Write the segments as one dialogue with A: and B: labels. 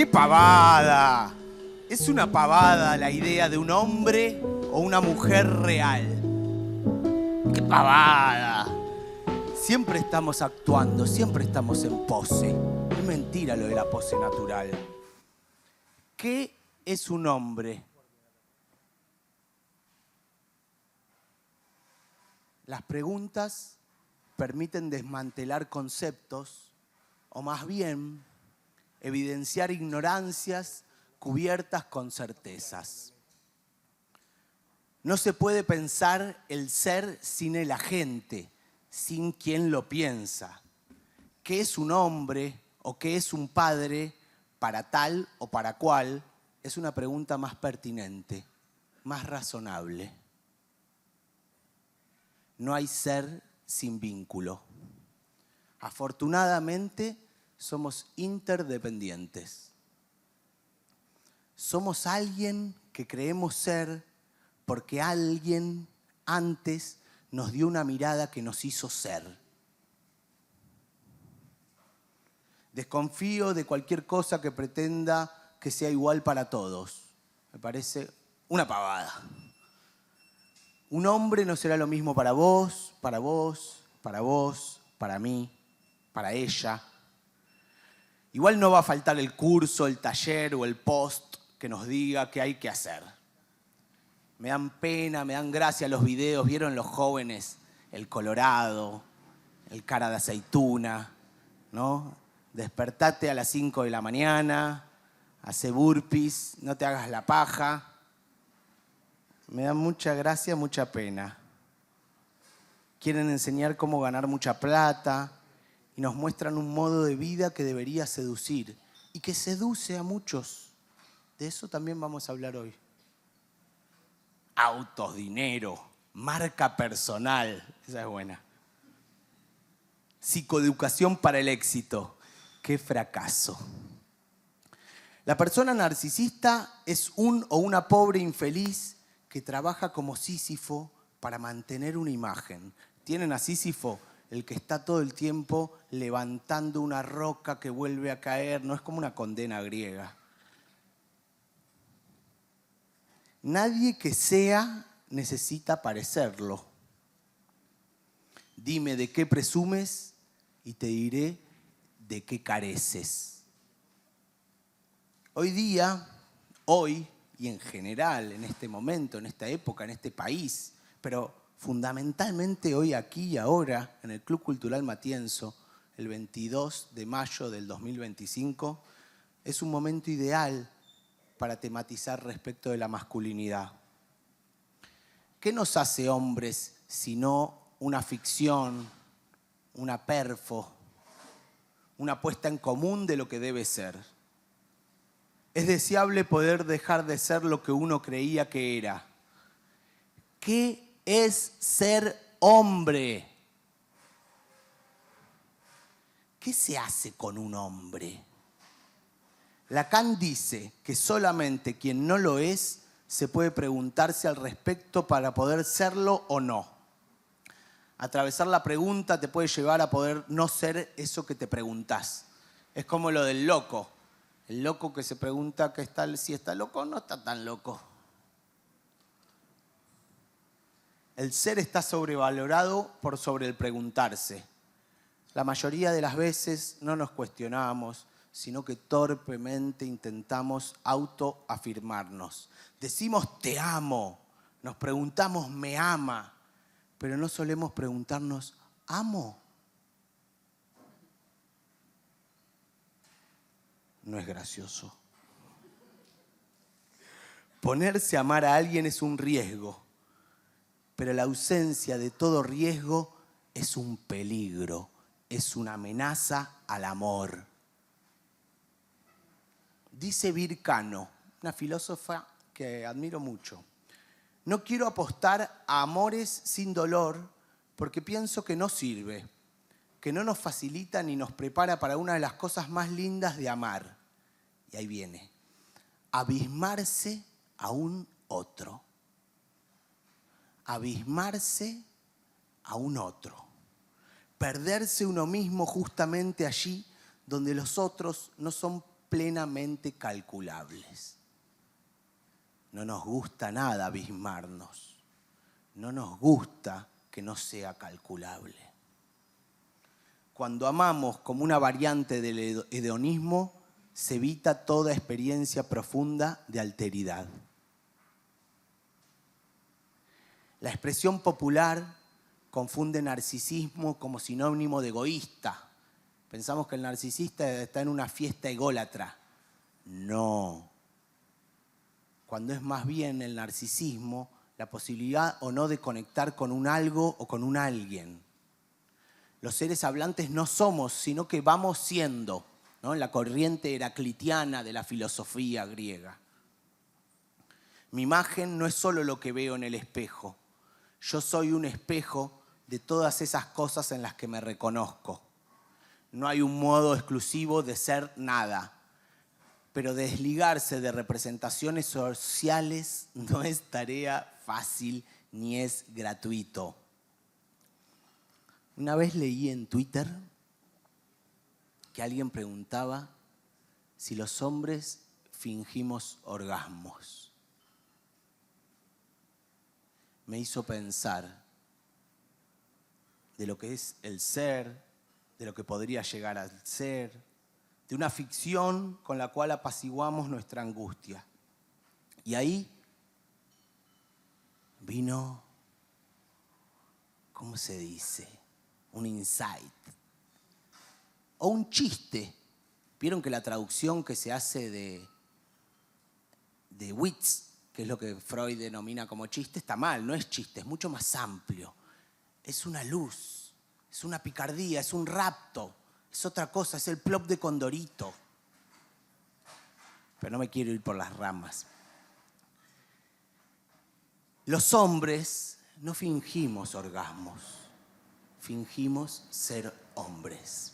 A: ¡Qué pavada! Es una pavada la idea de un hombre o una mujer real. ¡Qué pavada! Siempre estamos actuando, siempre estamos en pose. Es mentira lo de la pose natural. ¿Qué es un hombre? Las preguntas permiten desmantelar conceptos, o más bien, evidenciar ignorancias cubiertas con certezas. No se puede pensar el ser sin el agente, sin quien lo piensa. ¿Qué es un hombre o qué es un padre para tal o para cual? Es una pregunta más pertinente, más razonable. No hay ser sin vínculo. Afortunadamente, somos interdependientes. Somos alguien que creemos ser porque alguien antes nos dio una mirada que nos hizo ser. Desconfío de cualquier cosa que pretenda que sea igual para todos. Me parece una pavada. Un hombre no será lo mismo para vos, para vos, para vos, para mí, para ella. Igual no va a faltar el curso, el taller o el post que nos diga qué hay que hacer. Me dan pena, me dan gracia los videos. ¿Vieron los jóvenes? El colorado, el cara de aceituna, ¿no? Despertate a las 5 de la mañana, hace burpees, no te hagas la paja. Me da mucha gracia, mucha pena. Quieren enseñar cómo ganar mucha plata y nos muestran un modo de vida que debería seducir y que seduce a muchos. De eso también vamos a hablar hoy. Autos, dinero, marca personal, esa es buena. Psicoeducación para el éxito, qué fracaso. La persona narcisista es un o una pobre infeliz que trabaja como Sísifo para mantener una imagen. ¿Tienen a Sísifo? El que está todo el tiempo levantando una roca que vuelve a caer, no es como una condena griega. Nadie que sea necesita parecerlo. Dime de qué presumes y te diré de qué careces. Hoy día, hoy y en general, en este momento, en esta época, en este país, pero fundamentalmente hoy, aquí y ahora, en el Club Cultural Matienzo, el 22 de mayo del 2025, es un momento ideal para tematizar respecto de la masculinidad. ¿Qué nos hace hombres sino una ficción, una perfo, una puesta en común de lo que debe ser? Es deseable poder dejar de ser lo que uno creía que era. ¿Qué es ser hombre? ¿Qué se hace con un hombre? Lacan dice que solamente quien no lo es se puede preguntarse al respecto para poder serlo o no. Atravesar la pregunta te puede llevar a poder no ser eso que te preguntás. Es como lo del loco. El loco que se pregunta si está loco o no está tan loco. El ser está sobrevalorado por sobre el preguntarse. La mayoría de las veces no nos cuestionamos, sino que torpemente intentamos autoafirmarnos. Decimos te amo, nos preguntamos me ama, pero no solemos preguntarnos ¿amo? No es gracioso. Ponerse a amar a alguien es un riesgo, pero la ausencia de todo riesgo es un peligro, es una amenaza al amor. Dice Vircano, una filósofa que admiro mucho: no quiero apostar a amores sin dolor porque pienso que no sirve, que no nos facilita ni nos prepara para una de las cosas más lindas de amar. Y ahí viene: abismarse a un otro. Abismarse a un otro. Perderse uno mismo justamente allí donde los otros no son plenamente calculables. No nos gusta nada abismarnos. No nos gusta que no sea calculable. Cuando amamos como una variante del hedonismo, se evita toda experiencia profunda de alteridad. La expresión popular confunde narcisismo como sinónimo de egoísta. Pensamos que el narcisista está en una fiesta ególatra. No. Cuando es más bien el narcisismo la posibilidad o no de conectar con un algo o con un alguien. Los seres hablantes no somos, sino que vamos siendo, ¿no? En la corriente heraclitiana de la filosofía griega. Mi imagen no es solo lo que veo en el espejo. Yo soy un espejo de todas esas cosas en las que me reconozco. No hay un modo exclusivo de ser nada. Pero desligarse de representaciones sociales no es tarea fácil ni es gratuito. Una vez leí en Twitter que alguien preguntaba si los hombres fingimos orgasmos. Me hizo pensar de lo que es el ser, de lo que podría llegar a ser, de una ficción con la cual apaciguamos nuestra angustia. Y ahí vino, ¿cómo se dice? Un insight. O un chiste. ¿Vieron que la traducción que se hace de witz, que es lo que Freud denomina como chiste, está mal? No es chiste, es mucho más amplio. Es una luz, es una picardía, es un rapto. Es otra cosa, es el plop de Condorito. Pero no me quiero ir por las ramas. Los hombres no fingimos orgasmos, fingimos ser hombres.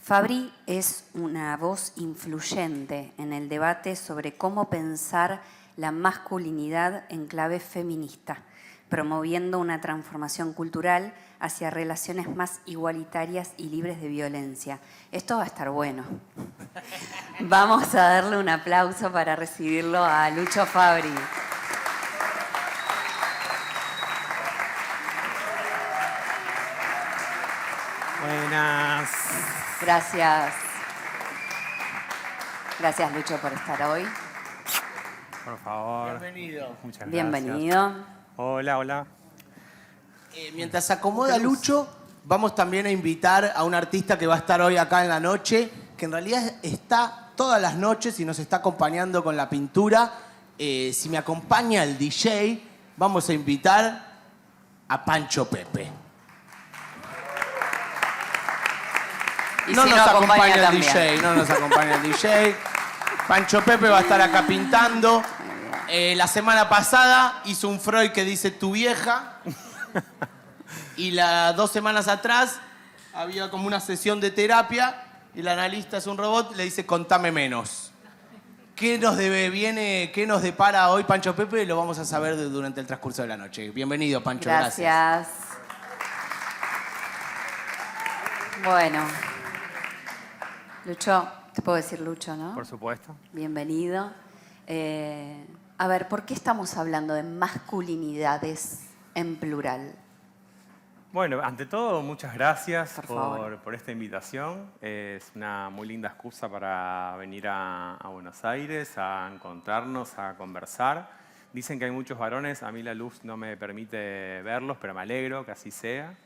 B: Fabri es una voz influyente en el debate sobre cómo pensar la masculinidad en clave feminista, promoviendo una transformación cultural hacia relaciones más igualitarias y libres de violencia. Esto va a estar bueno. Vamos a darle un aplauso para recibirlo a Lucho Fabri.
C: Buenas.
B: Gracias. Gracias, Lucho, por estar hoy.
C: Por favor.
A: Bienvenido.
C: Muchas gracias.
B: Bienvenido.
C: Hola, hola.
A: Mientras se acomoda Lucho, vamos también a invitar a un artista que va a estar hoy acá en la noche, que en realidad está todas las noches y nos está acompañando con la pintura. Si me acompaña el DJ, vamos a invitar a Pancho Pepe.
B: Y
A: No
B: si
A: nos
B: no
A: acompaña el
B: también.
A: DJ, no nos acompaña el DJ. Pancho Pepe va a estar acá pintando. La semana pasada hizo un Freud que dice tu vieja. Y las 2 semanas atrás había como una sesión de terapia y el analista es un robot, le dice contame menos. ¿Qué nos depara hoy Pancho Pepe? Lo vamos a saber durante el transcurso de la noche. Bienvenido, Pancho.
B: Gracias. Bueno, Lucho, te puedo decir Lucho, ¿no?
C: Por supuesto.
B: Bienvenido. A ver, ¿por qué estamos hablando de masculinidades en plural?
C: Bueno, ante todo, muchas gracias
B: Por
C: por esta invitación. Es una muy linda excusa para venir a Buenos Aires, a encontrarnos, a conversar. Dicen que hay muchos varones, a mí la luz no me permite verlos, pero me alegro que así sea.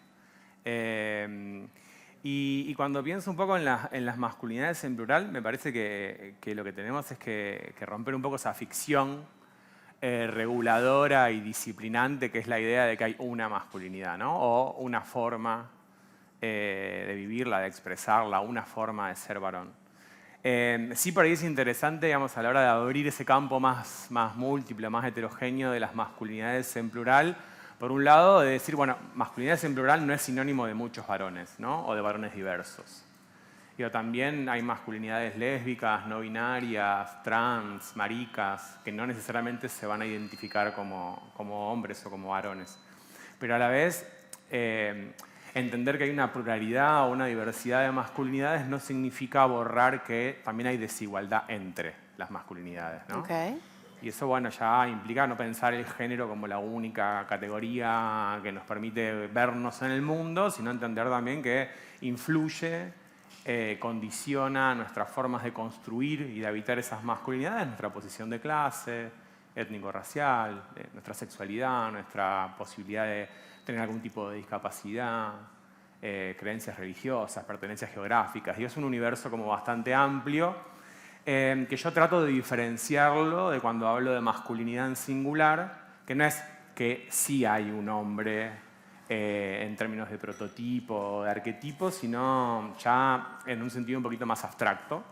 C: Y cuando pienso un poco en las masculinidades en plural, me parece que lo que tenemos es que romper un poco esa ficción reguladora y disciplinante, que es la idea de que hay una masculinidad, ¿no? O una forma de vivirla, de expresarla, una forma de ser varón. Sí, por ahí es interesante, digamos, a la hora de abrir ese campo más múltiple, más heterogéneo de las masculinidades en plural. Por un lado, de decir, bueno, masculinidades en plural no es sinónimo de muchos varones, ¿no? O de varones diversos. Pero también hay masculinidades lésbicas, no binarias, trans, maricas, que no necesariamente se van a identificar como hombres o como varones. Pero a la vez, entender que hay una pluralidad o una diversidad de masculinidades no significa borrar que también hay desigualdad entre las masculinidades, ¿no?
B: Okay.
C: Y eso, bueno, ya implica no pensar el género como la única categoría que nos permite vernos en el mundo, sino entender también que influye, condiciona nuestras formas de construir y de habitar esas masculinidades, nuestra posición de clase, étnico-racial, nuestra sexualidad, nuestra posibilidad de tener algún tipo de discapacidad, creencias religiosas, pertenencias geográficas. Y es un universo como bastante amplio que yo trato de diferenciarlo de cuando hablo de masculinidad en singular, que no es que sí hay un hombre en términos de prototipo, de arquetipo, sino ya en un sentido un poquito más abstracto,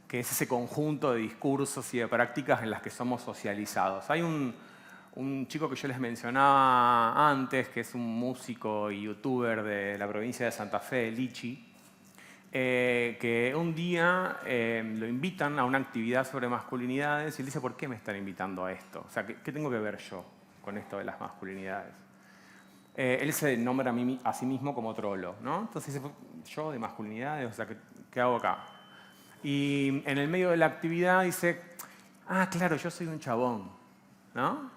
C: que es ese conjunto de discursos y de prácticas en las que somos socializados. Hay un chico que yo les mencionaba antes, que es un músico y youtuber de la provincia de Santa Fe, Lichi, que un día lo invitan a una actividad sobre masculinidades y él dice, ¿por qué me están invitando a esto? O sea, ¿qué tengo que ver yo con esto de las masculinidades? Él se nombra a sí mismo como trolo, ¿no? Entonces dice, yo de masculinidades, o sea, ¿qué hago acá? Y en el medio de la actividad dice, ah, claro, yo soy un chabón, ¿no?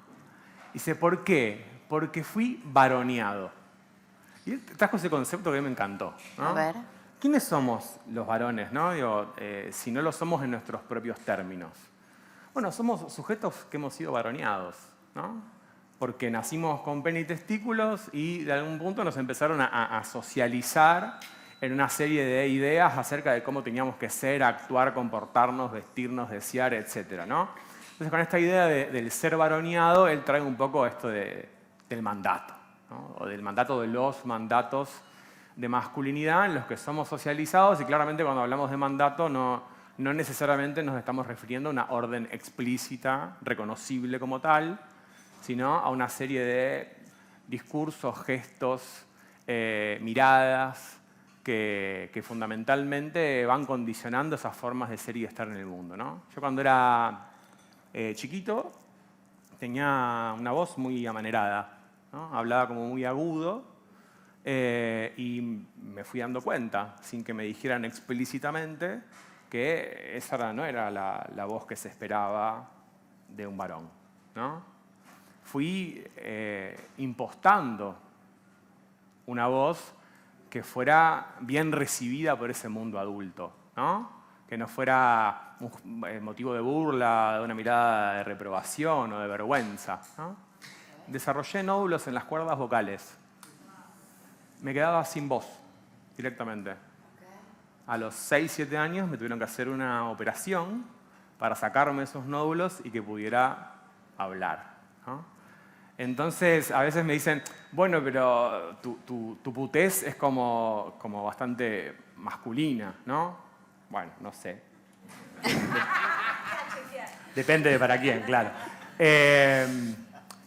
C: Dice, ¿por qué? Porque fui varoneado. Y él trajo ese concepto que a mí me encantó, ¿no?
B: A ver.
C: ¿Quiénes somos los varones, no? Digo, si no lo somos en nuestros propios términos? Bueno, somos sujetos que hemos sido varoneados, ¿no? Porque nacimos con pene y testículos y de algún punto nos empezaron a socializar en una serie de ideas acerca de cómo teníamos que ser, actuar, comportarnos, vestirnos, desear, etc., ¿no? Entonces, con esta idea del ser varoneado, él trae un poco esto del mandato, ¿no? O del mandato de los mandatos de masculinidad en los que somos socializados, y claramente cuando hablamos de mandato no necesariamente nos estamos refiriendo a una orden explícita, reconocible como tal, sino a una serie de discursos, gestos, miradas que fundamentalmente van condicionando esas formas de ser y de estar en el mundo, ¿no? Yo cuando era chiquito tenía una voz muy amanerada, ¿no? Hablaba como muy agudo, y me fui dando cuenta, sin que me dijeran explícitamente, que esa no era la voz que se esperaba de un varón, ¿no? Fui impostando una voz que fuera bien recibida por ese mundo adulto, ¿no? Que no fuera un motivo de burla, de una mirada de reprobación o de vergüenza, ¿no? Desarrollé nódulos en las cuerdas vocales. Me quedaba sin voz directamente. A los 6, 7 años me tuvieron que hacer una operación para sacarme esos nódulos y que pudiera hablar, ¿no? Entonces, a veces me dicen, bueno, pero tu putez es como bastante masculina, ¿no? Bueno, no sé. Depende de para quién, claro.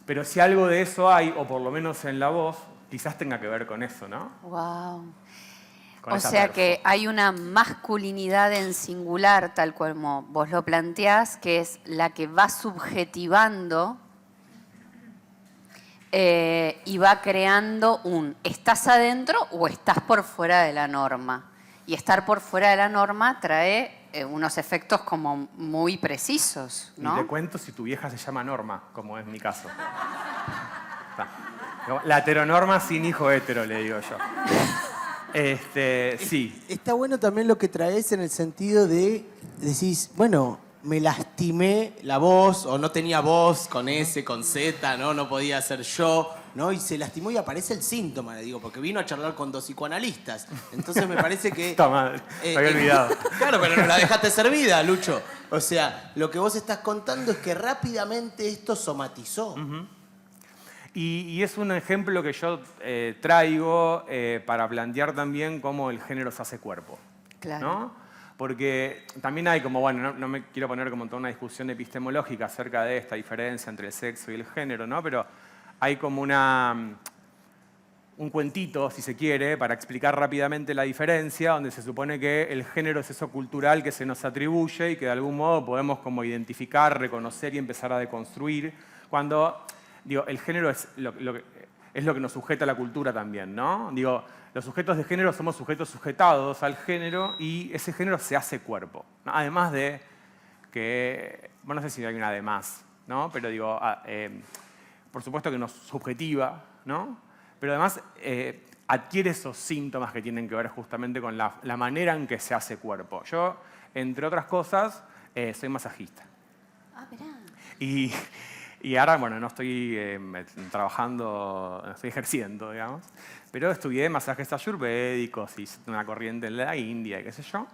C: Pero si algo de eso hay, o por lo menos en la voz, quizás tenga que ver con eso, ¿no?
B: Wow.
C: Con
B: O
C: esa
B: sea
C: perfo.
B: que hay una masculinidad en singular, tal cual como vos lo planteás, que es la que va subjetivando y va creando ¿estás adentro o estás por fuera de la norma? Y estar por fuera de la norma trae unos efectos como muy precisos, ¿no?
C: Y te cuento si tu vieja se llama Norma, como es mi caso. La heteronorma sin hijo hetero, le digo yo. Sí.
A: Está bueno también lo que traes en el sentido de, decís, bueno, me lastimé la voz, o no tenía voz con S, con Z, ¿no? No podía ser yo, ¿no? Y se lastimó y aparece el síntoma, le digo, porque vino a charlar con 2 psicoanalistas. Entonces me parece que...
C: Puta madre, me había olvidado.
A: Claro, pero no la dejaste servida, Lucho. O sea, lo que vos estás contando es que rápidamente esto somatizó.
C: Y es un ejemplo que yo traigo para plantear también cómo el género se hace cuerpo,
B: Claro.
C: ¿no? Porque también hay como, bueno, no me quiero poner como toda una discusión epistemológica acerca de esta diferencia entre el sexo y el género, ¿no? Pero hay como un cuentito, si se quiere, para explicar rápidamente la diferencia, donde se supone que el género es eso cultural que se nos atribuye y que de algún modo podemos como identificar, reconocer y empezar a deconstruir. Cuando, digo, el género es es lo que nos sujeta a la cultura también, ¿no? Digo, los sujetos de género somos sujetos sujetados al género y ese género se hace cuerpo, ¿no? Además de que, bueno, no sé si hay una además, ¿no? Pero digo, por supuesto que nos subjetiva, ¿no? Pero además adquiere esos síntomas que tienen que ver justamente con la manera en que se hace cuerpo. Yo, entre otras cosas, soy masajista.
B: Ah, mirá.
C: Y ahora, bueno, no estoy trabajando, no estoy ejerciendo, digamos, pero estudié masajes ayurvédicos, hice una corriente en la India y qué sé yo.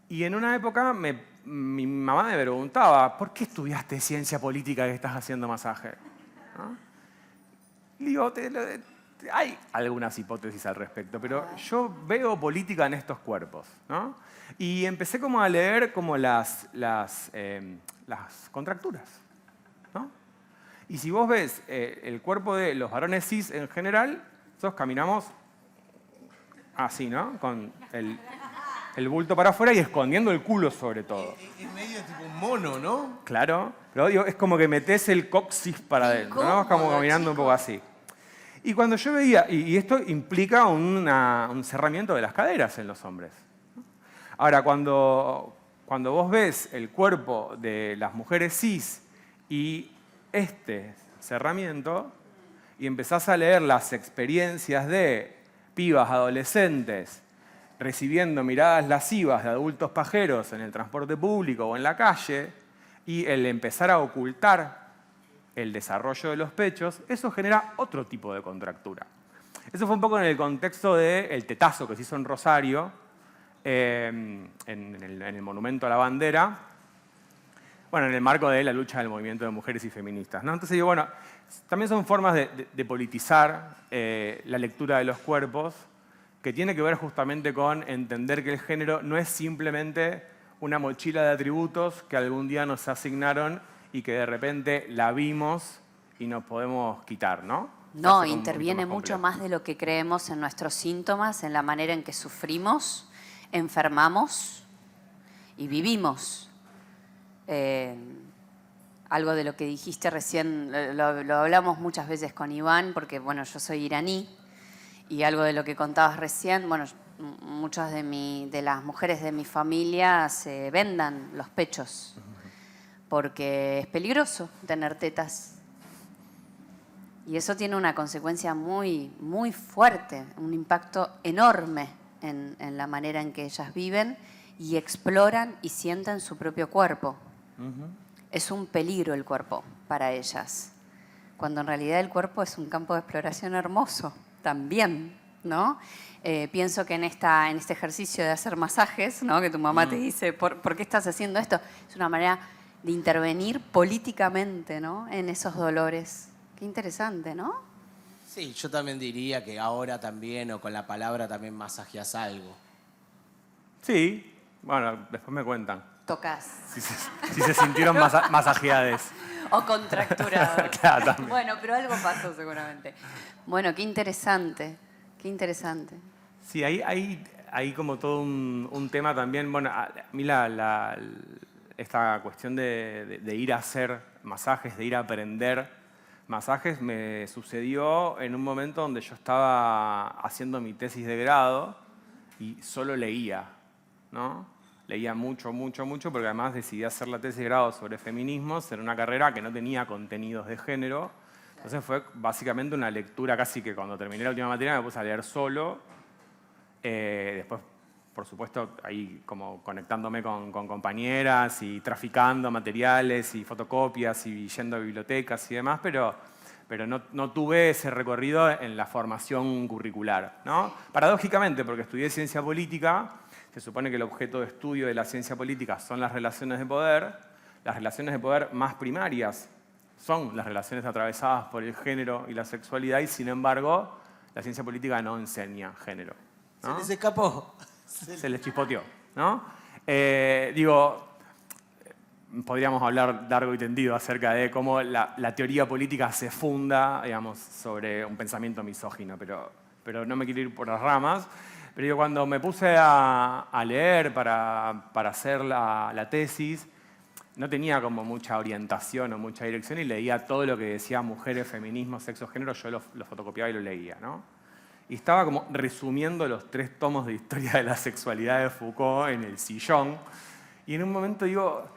C: Y en una época mi mamá me preguntaba, ¿por qué estudiaste ciencia política que estás haciendo masaje? ¿No? Y digo, hay algunas hipótesis al respecto, pero yo veo política en estos cuerpos, ¿no? Y empecé como a leer como las contracturas, ¿no? Y si vos ves el cuerpo de los varones cis en general, nosotros caminamos así, ¿no? Con el bulto para afuera y escondiendo el culo sobre todo.
A: Es medio tipo un mono, ¿no?
C: Claro, pero digo, es como que metés el coxis para adentro, ¿no? Es como caminando un poco así. Y cuando yo veía, y esto implica un cerramiento de las caderas en los hombres. Ahora, cuando vos ves el cuerpo de las mujeres cis y este cerramiento, y empezás a leer las experiencias de pibas adolescentes recibiendo miradas lascivas de adultos pajeros en el transporte público o en la calle, y el empezar a ocultar el desarrollo de los pechos, eso genera otro tipo de contractura. Eso fue un poco en el contexto del tetazo que se hizo en Rosario, en el Monumento a la Bandera, bueno, en el marco de la lucha del movimiento de mujeres y feministas, ¿no? Entonces digo, bueno, también son formas de politizar la lectura de los cuerpos, que tiene que ver justamente con entender que el género no es simplemente una mochila de atributos que algún día nos asignaron y que de repente la vimos y nos podemos quitar, ¿no?
B: No, interviene mucho más de lo que creemos en nuestros síntomas, en la manera en que sufrimos, enfermamos y vivimos. Algo de lo que dijiste recién, lo hablamos muchas veces con Iván, porque bueno, yo soy iraní, y algo de lo que contabas recién, bueno, muchas de las mujeres de mi familia se vendan los pechos, porque es peligroso tener tetas. Y eso tiene una consecuencia muy, muy fuerte, un impacto enorme en la manera en que ellas viven y exploran y sienten su propio cuerpo. Es un peligro el cuerpo para ellas, cuando en realidad el cuerpo es un campo de exploración hermoso también, ¿no? Pienso que en este ejercicio de hacer masajes, ¿no? Que tu mamá te dice, ¿por qué estás haciendo esto? Es una manera de intervenir políticamente, ¿no? En esos dolores. Qué interesante, ¿no?
A: Sí, yo también diría que ahora también, o con la palabra también masajeas algo.
C: Sí, bueno, después me cuentan.
B: Tocas.
C: Si se sintieron masajeadas.
B: O contracturadas.
C: Claro, también.
B: Bueno, pero algo pasó seguramente. Bueno, qué interesante, qué interesante.
C: Sí, hay como todo un tema también. Bueno, a mí esta cuestión de ir a hacer masajes, de ir a aprender masajes, me sucedió en un momento donde yo estaba haciendo mi tesis de grado y solo leía, ¿no? Leía mucho, porque además decidí hacer la tesis de grado sobre feminismos en una carrera que no tenía contenidos de género. Entonces fue básicamente una lectura casi que cuando terminé la última materia me puse a leer solo. Después, por supuesto, ahí como conectándome con compañeras y traficando materiales y fotocopias y yendo a bibliotecas y demás, pero no tuve ese recorrido en la formación curricular, ¿no? Paradójicamente, porque estudié ciencia política, se supone que el objeto de estudio de la ciencia política son las relaciones de poder. Las relaciones de poder más primarias son las relaciones atravesadas por el género y la sexualidad, y sin embargo, la ciencia política no enseña género, ¿no?
A: Se les escapó.
C: Se les chispoteó, ¿no? Podríamos hablar largo y tendido acerca de cómo la teoría política se funda, digamos, sobre un pensamiento misógino, pero no me quiero ir por las ramas. Pero cuando me puse a leer para hacer la tesis, no tenía como mucha orientación o mucha dirección y leía todo lo que decía mujeres, feminismo, sexo, género, yo lo fotocopiaba y lo leía, ¿no? Y estaba como resumiendo los 3 tomos de historia de la sexualidad de Foucault en el sillón. Y en un momento digo,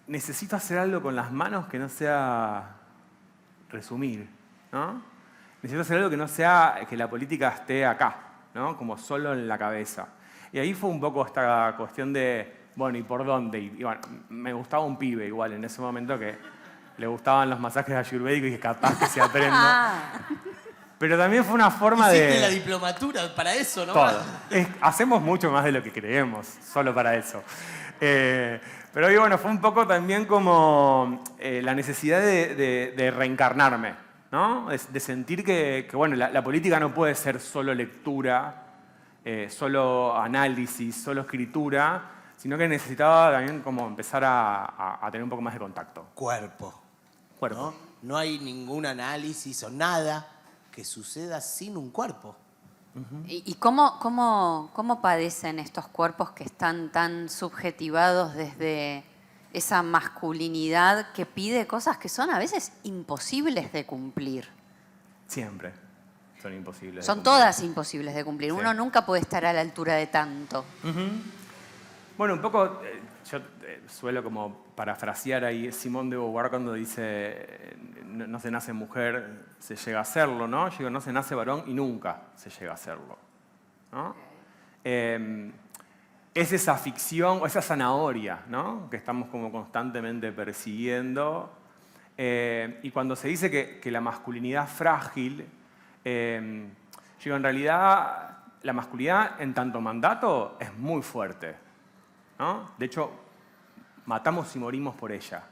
C: necesito hacer algo con las manos que no sea resumir, ¿no? Necesito hacer algo que no sea que la política esté acá, ¿no? Como solo en la cabeza. Y ahí fue un poco esta cuestión de, bueno, ¿y por dónde? Y bueno, me gustaba un pibe igual en ese momento que le gustaban los masajes ayurvédicos y que capaz que se aprenda. Pero también fue una forma de...
A: Hiciste la diplomatura para eso, ¿no?
C: Todo. Hacemos mucho más de lo que creemos, solo para eso. Pero ahí, bueno, fue un poco también como la necesidad de reencarnarme, ¿no? De sentir que bueno, la política no puede ser solo lectura, solo análisis, solo escritura, sino que necesitaba también como empezar a tener un poco más de contacto.
A: Cuerpo.
C: Cuerpo.
A: No hay ningún análisis o nada que suceda sin un cuerpo.
B: ¿Y cómo padecen estos cuerpos que están tan subjetivados desde esa masculinidad que pide cosas que son a veces imposibles de cumplir?
C: Siempre son imposibles.
B: Son todas imposibles de cumplir.
C: Sí.
B: Uno nunca puede estar a la altura de tanto.
C: Bueno, un poco, yo suelo como parafrasear ahí Simone de Beauvoir cuando dice no se nace mujer, se llega a serlo, ¿no? Yo digo, no se nace varón y nunca se llega a serlo, ¿no? Es esa ficción o esa zanahoria, ¿no? Que estamos como constantemente persiguiendo. Y cuando se dice que la masculinidad es frágil, yo digo, en realidad la masculinidad en tanto mandato es muy fuerte, ¿no? De hecho, matamos y morimos por ella.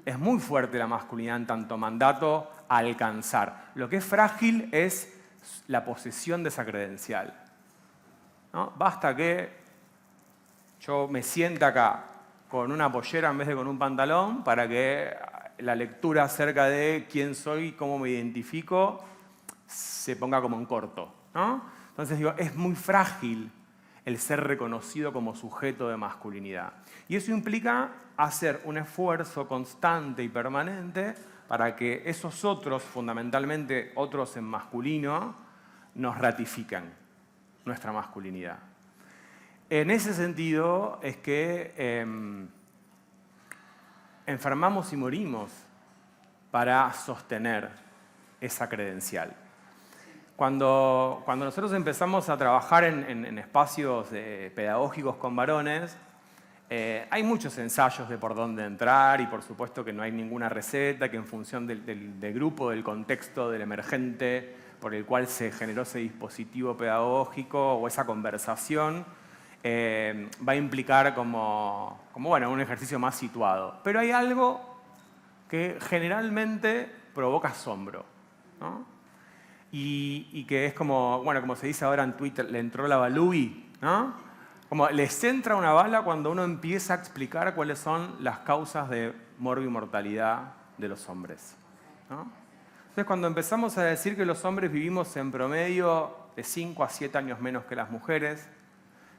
C: Es muy fuerte la masculinidad en tanto mandato a alcanzar. Lo que es frágil es la posesión de esa credencial, ¿no? Basta que yo me sienta acá con una pollera en vez de con un pantalón para que la lectura acerca de quién soy y cómo me identifico se ponga como en corto, ¿no? Entonces digo, es muy frágil el ser reconocido como sujeto de masculinidad. Y eso implica hacer un esfuerzo constante y permanente para que esos otros, fundamentalmente otros en masculino, nos ratifiquen nuestra masculinidad. En ese sentido es que enfermamos y morimos para sostener esa credencial. Cuando nosotros empezamos a trabajar en espacios pedagógicos con varones, hay muchos ensayos de por dónde entrar y por supuesto que no hay ninguna receta, que en función del grupo, del contexto, del emergente por el cual se generó ese dispositivo pedagógico o esa conversación, va a implicar como bueno, un ejercicio más situado. Pero hay algo que generalmente provoca asombro, ¿no? Y que es como, bueno, como se dice ahora en Twitter, le entró la balui, ¿no? Como les entra una bala cuando uno empieza a explicar cuáles son las causas de morbimortalidad de los hombres, ¿no? Entonces, cuando empezamos a decir que los hombres vivimos en promedio de 5 a 7 años menos que las mujeres,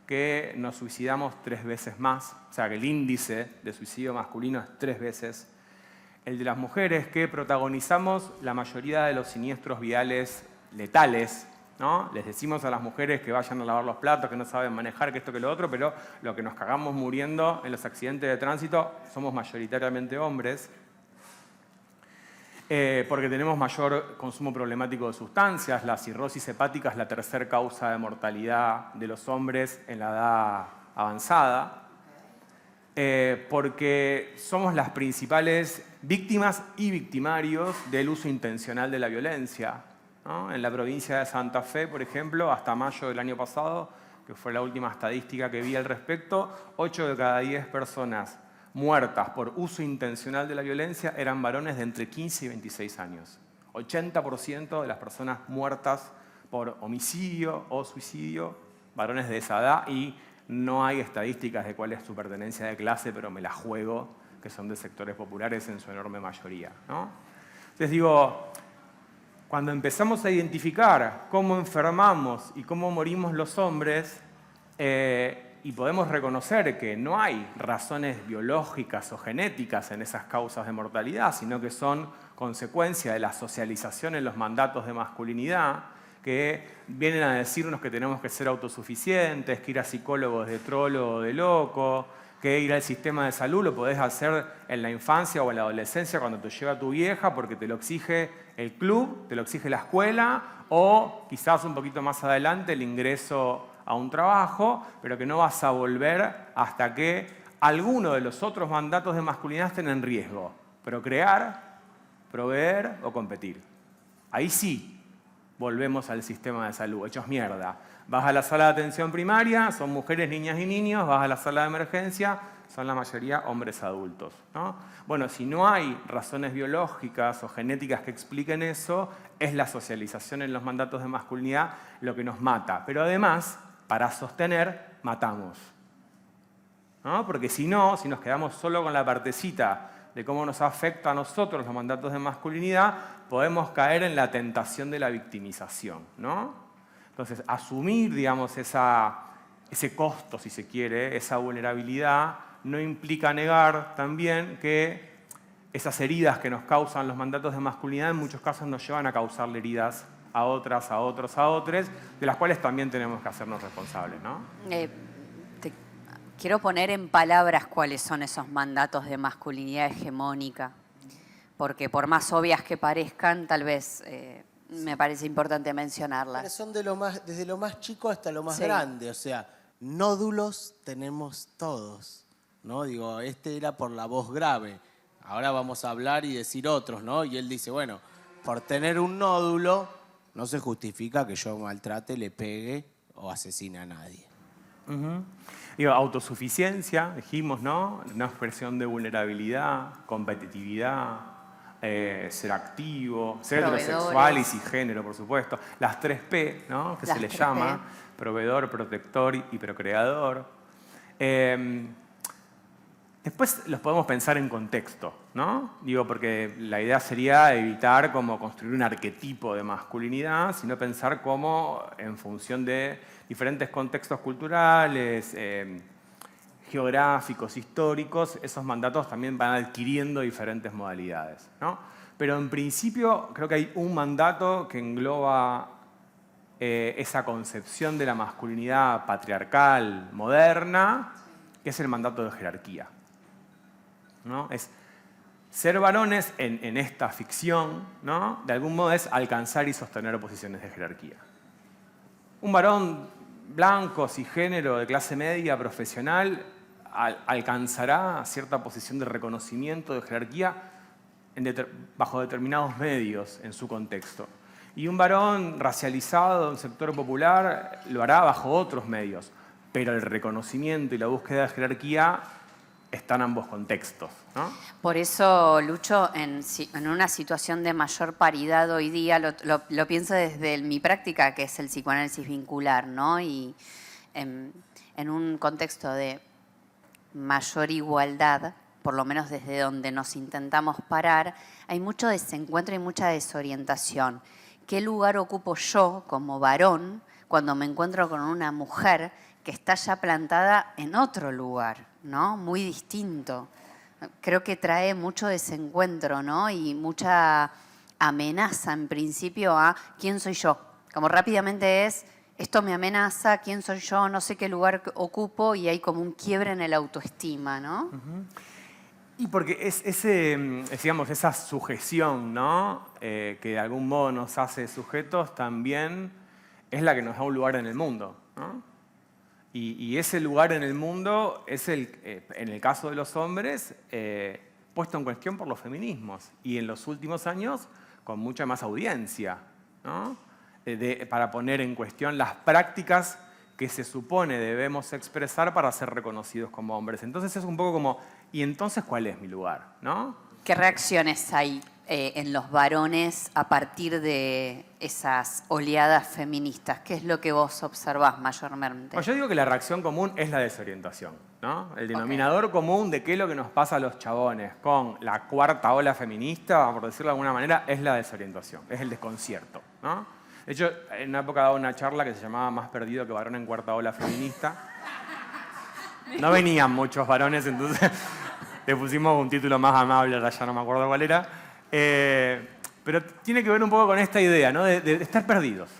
C: que nos suicidamos 3 veces más, o sea, que el índice de suicidio masculino es 3 veces el de las mujeres, que protagonizamos la mayoría de los siniestros viales letales, ¿no? Les decimos a las mujeres que vayan a lavar los platos, que no saben manejar, que esto, que lo otro, pero lo que nos cagamos muriendo en los accidentes de tránsito somos mayoritariamente hombres, porque tenemos mayor consumo problemático de sustancias. La cirrosis hepática es la tercera causa de mortalidad de los hombres en la edad avanzada. Porque somos las principales víctimas y victimarios del uso intencional de la violencia, ¿no? En la provincia de Santa Fe, por ejemplo, hasta mayo del año pasado, que fue la última estadística que vi al respecto, 8 de cada 10 personas muertas por uso intencional de la violencia eran varones de entre 15 y 26 años. 80% de las personas muertas por homicidio o suicidio, varones de esa edad, y no hay estadísticas de cuál es su pertenencia de clase, pero me la juego, que son de sectores populares en su enorme mayoría, ¿no? Entonces digo, cuando empezamos a identificar cómo enfermamos y cómo morimos los hombres, y podemos reconocer que no hay razones biológicas o genéticas en esas causas de mortalidad, sino que son consecuencia de la socialización en los mandatos de masculinidad, que vienen a decirnos que tenemos que ser autosuficientes, que ir a psicólogos de trolo o de loco, que ir al sistema de salud lo podés hacer en la infancia o en la adolescencia cuando te lleva tu vieja porque te lo exige el club, te lo exige la escuela o quizás un poquito más adelante el ingreso a un trabajo, pero que no vas a volver hasta que alguno de los otros mandatos de masculinidad estén en riesgo. Procrear, proveer o competir. Ahí sí volvemos al sistema de salud, hechos mierda. Vas a la sala de atención primaria, son mujeres, niñas y niños, vas a la sala de emergencia, son la mayoría hombres adultos, ¿no? Bueno, si no hay razones biológicas o genéticas que expliquen eso, es la socialización en los mandatos de masculinidad lo que nos mata. Pero además, para sostener, matamos, ¿no? Porque si no, si nos quedamos solo con la partecita de cómo nos afecta a nosotros los mandatos de masculinidad, podemos caer en la tentación de la victimización, ¿no? Entonces, asumir, digamos, ese costo, si se quiere, esa vulnerabilidad, no implica negar también que esas heridas que nos causan los mandatos de masculinidad en muchos casos nos llevan a causarle heridas a otras, a otros, a otros, de las cuales también tenemos que hacernos responsables, ¿no?
B: Quiero poner en palabras cuáles son esos mandatos de masculinidad hegemónica, porque por más obvias que parezcan, tal vez me parece importante mencionarlas.
A: Pero son desde lo más chico hasta lo más
B: Sí.
A: grande, o sea, nódulos tenemos todos, ¿no? Digo, este era por la voz grave, ahora vamos a hablar y decir otros, ¿no? Y él dice, bueno, por tener un nódulo no se justifica que yo maltrate, le pegue o asesine a nadie.
C: Digo, autosuficiencia, dijimos, ¿no? Una expresión de vulnerabilidad, competitividad, ser activo, ser
B: Proveedores.
C: heterosexual y cisgénero, por supuesto. Las 3P, ¿no? Que
B: Las
C: se le
B: 3P.
C: llama, proveedor, protector y procreador. Después los podemos pensar en contexto, ¿no? Digo, porque la idea sería evitar como construir un arquetipo de masculinidad, sino pensar cómo en función de diferentes contextos culturales, geográficos, históricos, esos mandatos también van adquiriendo diferentes modalidades, ¿no? Pero en principio creo que hay un mandato que engloba esa concepción de la masculinidad patriarcal moderna, que es el mandato de jerarquía, ¿no? Es ser varones en esta ficción, ¿no? De algún modo es alcanzar y sostener posiciones de jerarquía. Un varón blanco, cisgénero, de clase media, profesional, alcanzará cierta posición de reconocimiento, de jerarquía, bajo determinados medios en su contexto. Y un varón racializado en sector popular lo hará bajo otros medios. Pero el reconocimiento y la búsqueda de jerarquía están en ambos contextos, ¿no?
B: Por eso, Lucho, en una situación de mayor paridad hoy día, lo pienso desde mi práctica, que es el psicoanálisis vincular, ¿no? Y en un contexto de mayor igualdad, por lo menos desde donde nos intentamos parar, hay mucho desencuentro y mucha desorientación. ¿Qué lugar ocupo yo como varón cuando me encuentro con una mujer que está ya plantada en otro lugar, ¿no? Muy distinto? Creo que trae mucho desencuentro, ¿no? Y mucha amenaza en principio a quién soy yo. Como rápidamente es, esto me amenaza, quién soy yo, no sé qué lugar ocupo, y hay como un quiebre en el autoestima, ¿no?
C: Y porque digamos, esa sujeción, ¿no? Que de algún modo nos hace sujetos, también es la que nos da un lugar en el mundo, ¿no? Y ese lugar en el mundo es, en el caso de los hombres, puesto en cuestión por los feminismos. Y en los últimos años, con mucha más audiencia, ¿no? Para poner en cuestión las prácticas que se supone debemos expresar para ser reconocidos como hombres. Entonces es un poco como, ¿y entonces cuál es mi lugar? ¿No?
B: ¿Qué reacciones hay en los varones a partir de esas oleadas feministas? ¿Qué es lo que vos observás mayormente?
C: Bueno, yo digo que la reacción común es la desorientación, ¿no? El denominador común de qué es lo que nos pasa a los chabones con la cuarta ola feminista, por decirlo de alguna manera, es la desorientación, es el desconcierto, ¿no? De hecho, en una época daba una charla que se llamaba Más perdido que varón en cuarta ola feminista. No venían muchos varones, entonces le pusimos un título más amable, ahora ya no me acuerdo cuál era. Pero tiene que ver un poco con esta idea, ¿no? de estar perdidos.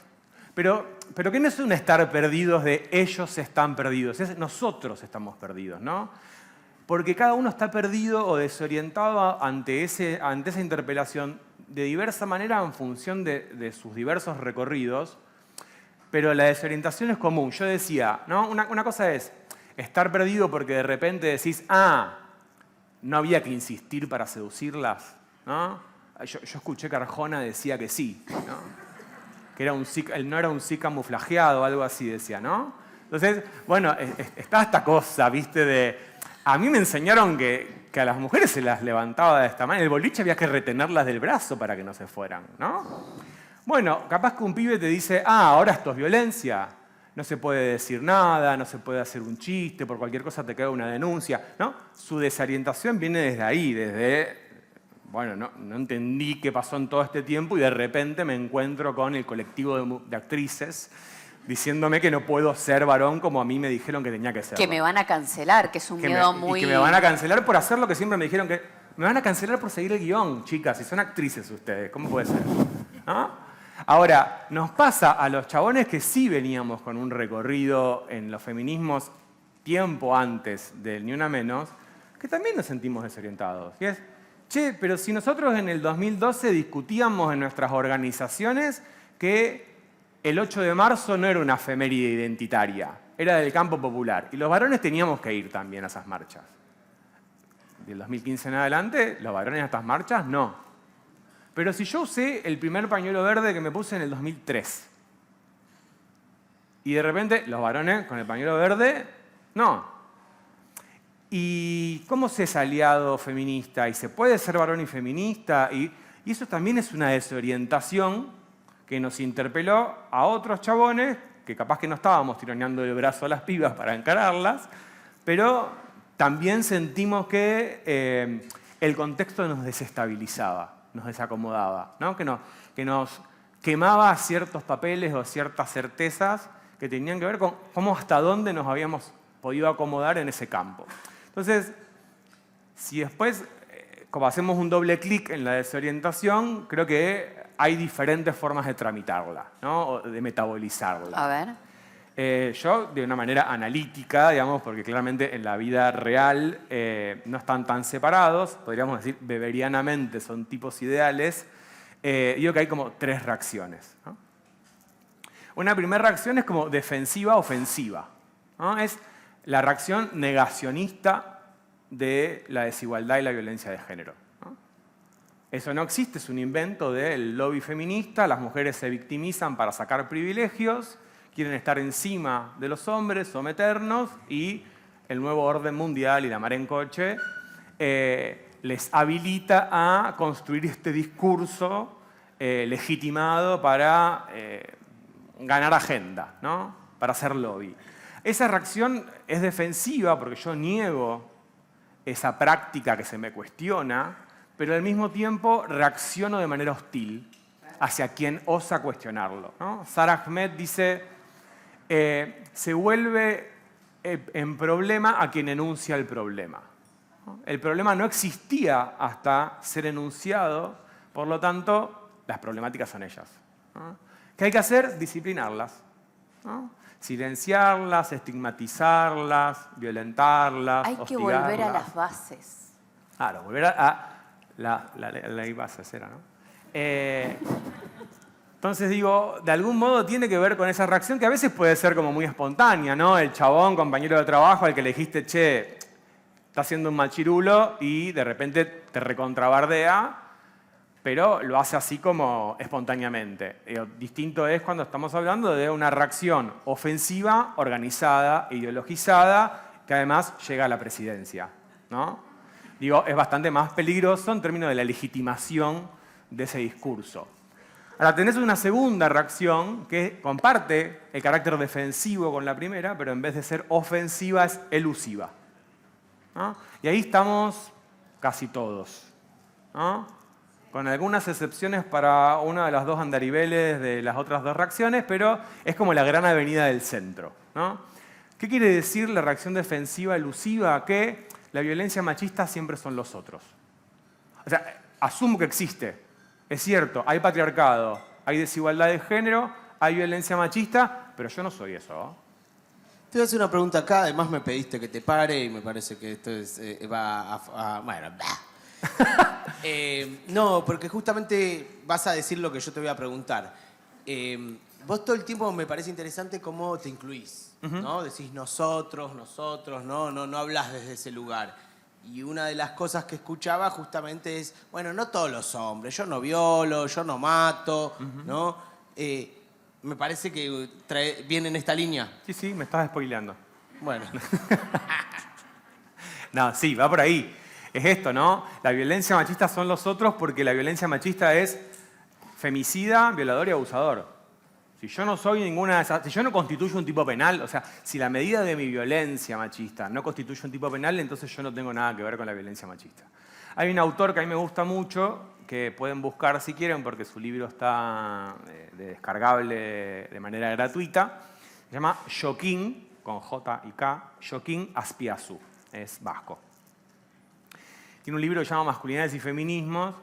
C: Pero que no es un estar perdidos de ellos están perdidos, es nosotros estamos perdidos, ¿no? Porque cada uno está perdido o desorientado ante esa interpelación de diversa manera en función de sus diversos recorridos, pero la desorientación es común. Yo decía, ¿no? Una cosa es estar perdido porque de repente decís, no había que insistir para seducirlas, ¿no? Yo escuché que Arjona decía que sí, ¿no? Que no era un sí camuflajeado o algo así, decía, ¿no? Entonces, bueno, está esta cosa, ¿viste? A mí me enseñaron que a las mujeres se las levantaba de esta manera. El boliche había que retenerlas del brazo para que no se fueran, ¿no? Bueno, capaz que un pibe te dice, ahora esto es violencia. No se puede decir nada, no se puede hacer un chiste, por cualquier cosa te queda una denuncia, ¿no? Su desorientación viene desde ahí, bueno, no entendí qué pasó en todo este tiempo y de repente me encuentro con el colectivo de actrices diciéndome que no puedo ser varón como a mí me dijeron que tenía que ser.
B: Que me van a cancelar, que es un miedo muy...
C: Y que me van a cancelar por hacer lo que siempre me dijeron que... Me van a cancelar por seguir el guión, chicas, si son actrices ustedes, ¿cómo puede ser? ¿No? Ahora, nos pasa a los chabones que sí veníamos con un recorrido en los feminismos tiempo antes del Ni Una Menos, que también nos sentimos desorientados. Y es, pero si nosotros en el 2012 discutíamos en nuestras organizaciones que el 8 de marzo no era una efeméride identitaria, era del campo popular. Y los varones teníamos que ir también a esas marchas. Del 2015 en adelante, los varones a estas marchas, no. Pero si yo usé el primer pañuelo verde que me puse en el 2003, y de repente los varones con el pañuelo verde, no. ¿Y cómo se es aliado feminista? ¿Y se puede ser varón y feminista? Y eso también es una desorientación que nos interpeló a otros chabones, que capaz que no estábamos tironeando el brazo a las pibas para encararlas, pero también sentimos que el contexto nos desestabilizaba, nos desacomodaba, ¿no? Que nos quemaba ciertos papeles o ciertas certezas que tenían que ver con cómo hasta dónde nos habíamos podido acomodar en ese campo. Entonces, si después, como hacemos un doble clic en la desorientación, creo que hay diferentes formas de tramitarla, ¿no? O de metabolizarla.
B: A ver.
C: Yo, de una manera analítica, digamos, porque claramente en la vida real no están tan separados, podríamos decir beberianamente son tipos ideales, digo que hay como 3 reacciones, ¿no? Una primera reacción es como defensiva-ofensiva, ¿no? Es la reacción negacionista de la desigualdad y la violencia de género, ¿no? Eso no existe, es un invento del lobby feminista, las mujeres se victimizan para sacar privilegios, quieren estar encima de los hombres, someternos, y el nuevo orden mundial y la mar en coche les habilita a construir este discurso legitimado para ganar agenda, ¿no? Para hacer lobby. Esa reacción es defensiva porque yo niego esa práctica que se me cuestiona, pero al mismo tiempo reacciono de manera hostil hacia quien osa cuestionarlo, ¿no? Sara Ahmed dice, se vuelve en problema a quien enuncia el problema, ¿no? El problema no existía hasta ser enunciado, por lo tanto, las problemáticas son ellas, ¿no? ¿Qué hay que hacer? Disciplinarlas, ¿no? Silenciarlas, estigmatizarlas, violentarlas,
B: Hay que volver a las bases.
C: Claro, volver a la ley bases era, ¿no? Entonces digo, de algún modo tiene que ver con esa reacción que a veces puede ser como muy espontánea, ¿no? El chabón, compañero de trabajo al que le dijiste, che, está haciendo un machirulo y de repente te recontrabardea, pero lo hace así como espontáneamente. Distinto es cuando estamos hablando de una reacción ofensiva, organizada, ideologizada, que además llega a la presidencia, ¿no? Digo, es bastante más peligroso en términos de la legitimación de ese discurso. Ahora, tenés una segunda reacción que comparte el carácter defensivo con la primera, pero en vez de ser ofensiva es elusiva, ¿no? Y ahí estamos casi todos, ¿no? Con algunas excepciones para una de las 2 andariveles de las otras 2 reacciones, pero es como la gran avenida del centro, ¿no? ¿Qué quiere decir la reacción defensiva elusiva? Que la violencia machista siempre son los otros. O sea, asumo que existe. Es cierto, hay patriarcado, hay desigualdad de género, hay violencia machista, pero yo no soy eso, ¿no?
A: Te voy a hacer una pregunta acá, además me pediste que te pare y me parece que esto es, bueno, no, porque justamente vas a decir lo que yo te voy a preguntar. Vos todo el tiempo me parece interesante cómo te incluís, ¿no? Decís nosotros, no hablas desde ese lugar. Y una de las cosas que escuchaba justamente es, bueno, no todos los hombres, yo no violo, yo no mato, ¿no? Me parece que viene en esta línea.
C: Sí, me estás spoileando.
A: Bueno.
C: No, sí, va por ahí. Es esto, ¿no? La violencia machista son los otros porque la violencia machista es femicida, violador y abusador. Si yo no soy ninguna de esas, si yo no constituyo un tipo penal, o sea, si la medida de mi violencia machista no constituye un tipo penal, entonces yo no tengo nada que ver con la violencia machista. Hay un autor que a mí me gusta mucho, que pueden buscar si quieren, porque su libro está descargable de manera gratuita. Se llama Joaquín, con J y K, Joaquín Azpiazu, es vasco. Tiene un libro que se llama Masculinidades y Feminismos,